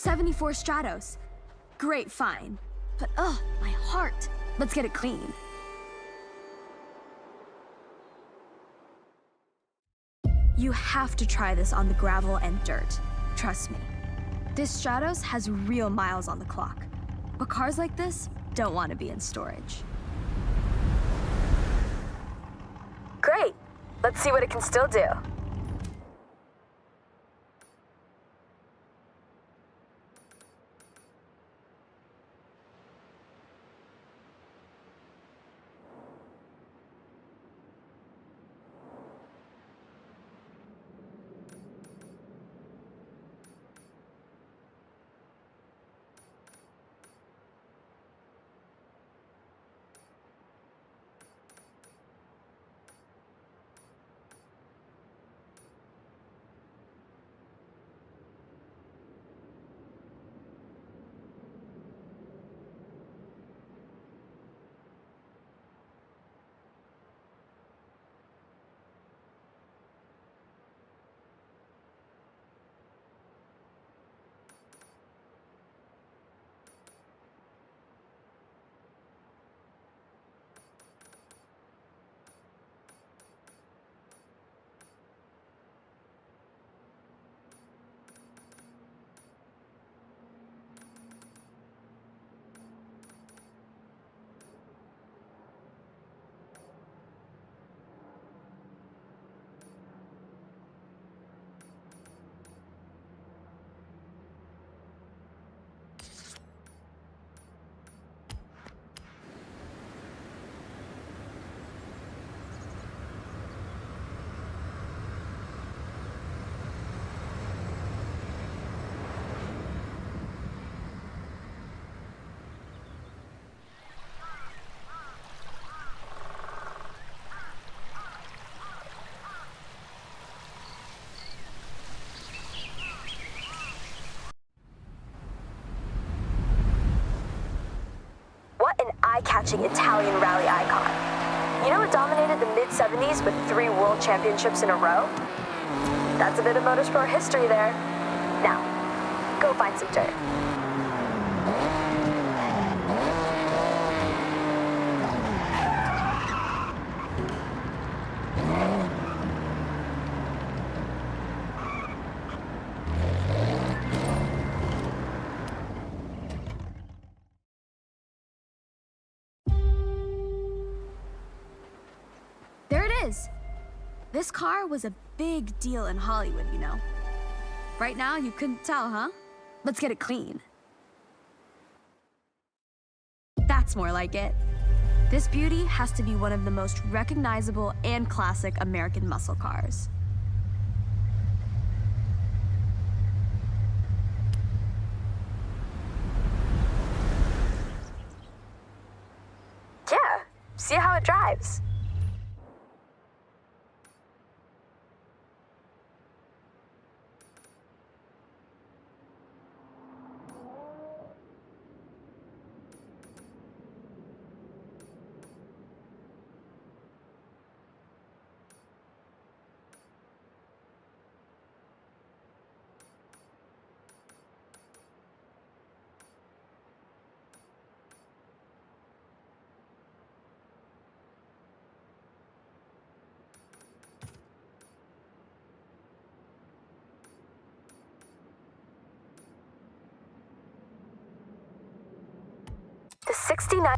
'74 Stratos. Great find. But ugh, my heart. Let's get it clean. You have to try this on the gravel and dirt. Trust me. This Stratos has real miles on the clock. But cars like this don't want to be in storage. Great. Let's see what it can still do. eye-catching Italian rally icon. You know it dominated the mid-70s with 3 world championships in a row? That's a bit of motorsport history there. Now, go find some dirt. There it is. This car was a big deal in Hollywood, you know. Right now, you couldn't tell, huh? Let's get it clean. That's more like it. This beauty has to be one of the most recognizable and classic American muscle cars. Yeah, see how it drives. The 69...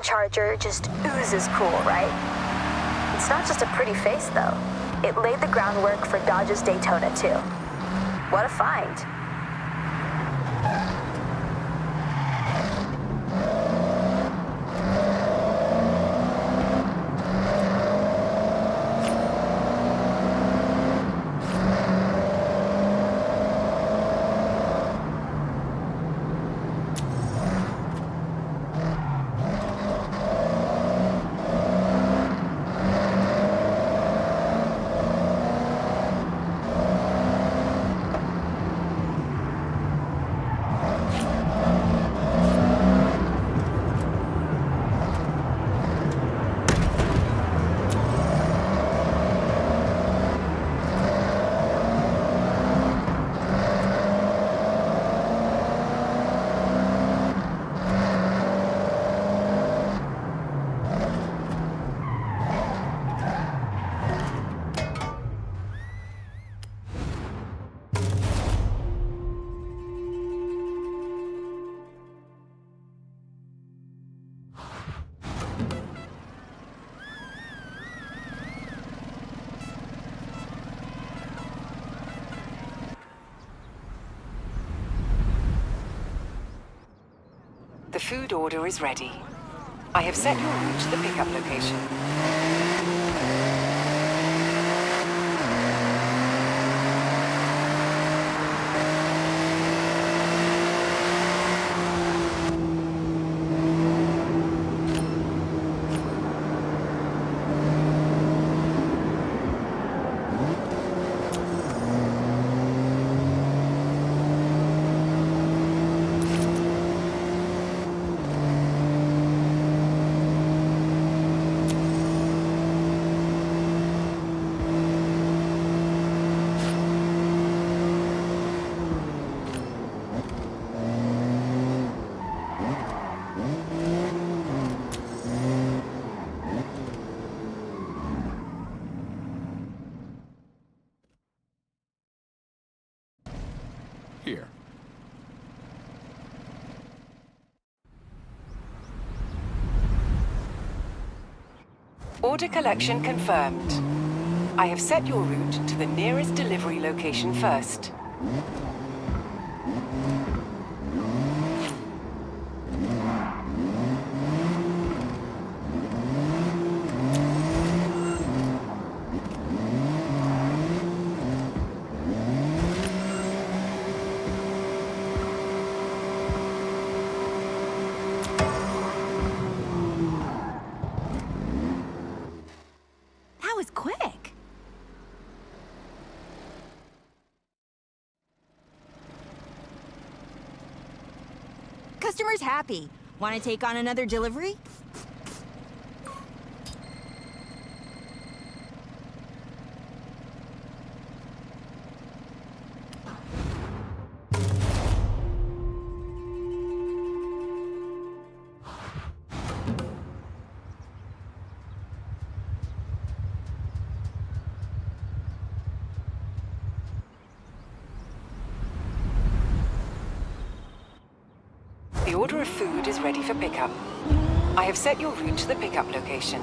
Charger just oozes cool, right? It's not just a pretty face, though. It laid the groundwork for Dodge's Daytona, too. What a find. The food order is ready. I have set your route to the pickup location. Here. Order collection confirmed. I have set your route to the nearest delivery location first. That was quick. Customer's happy. Want to take on another delivery? The order of food is ready for pickup. I have set your route to the pickup location.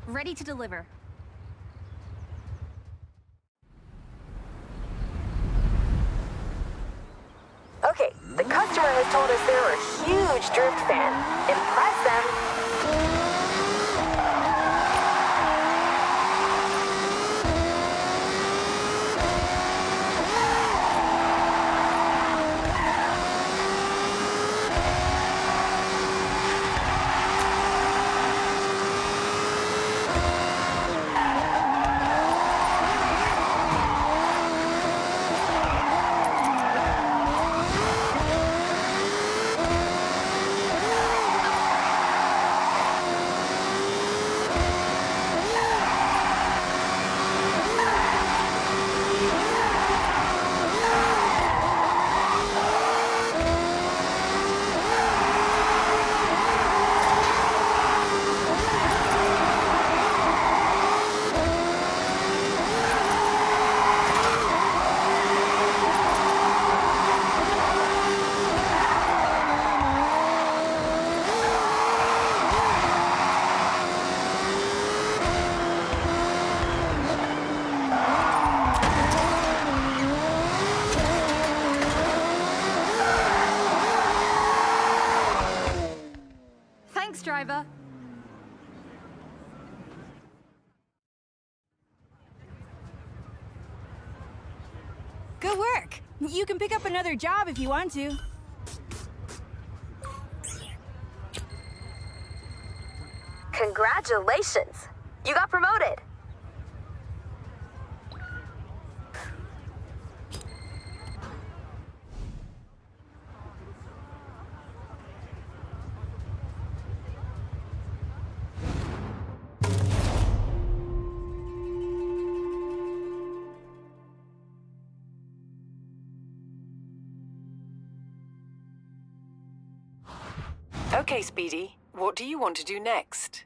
Ready to deliver. Okay, the customer has told us they're a huge drift fan. Impress them. Thanks, driver. Good work. You can pick up another job if you want to. Congratulations! You got promoted! Okay, Speedy. What do you want to do next?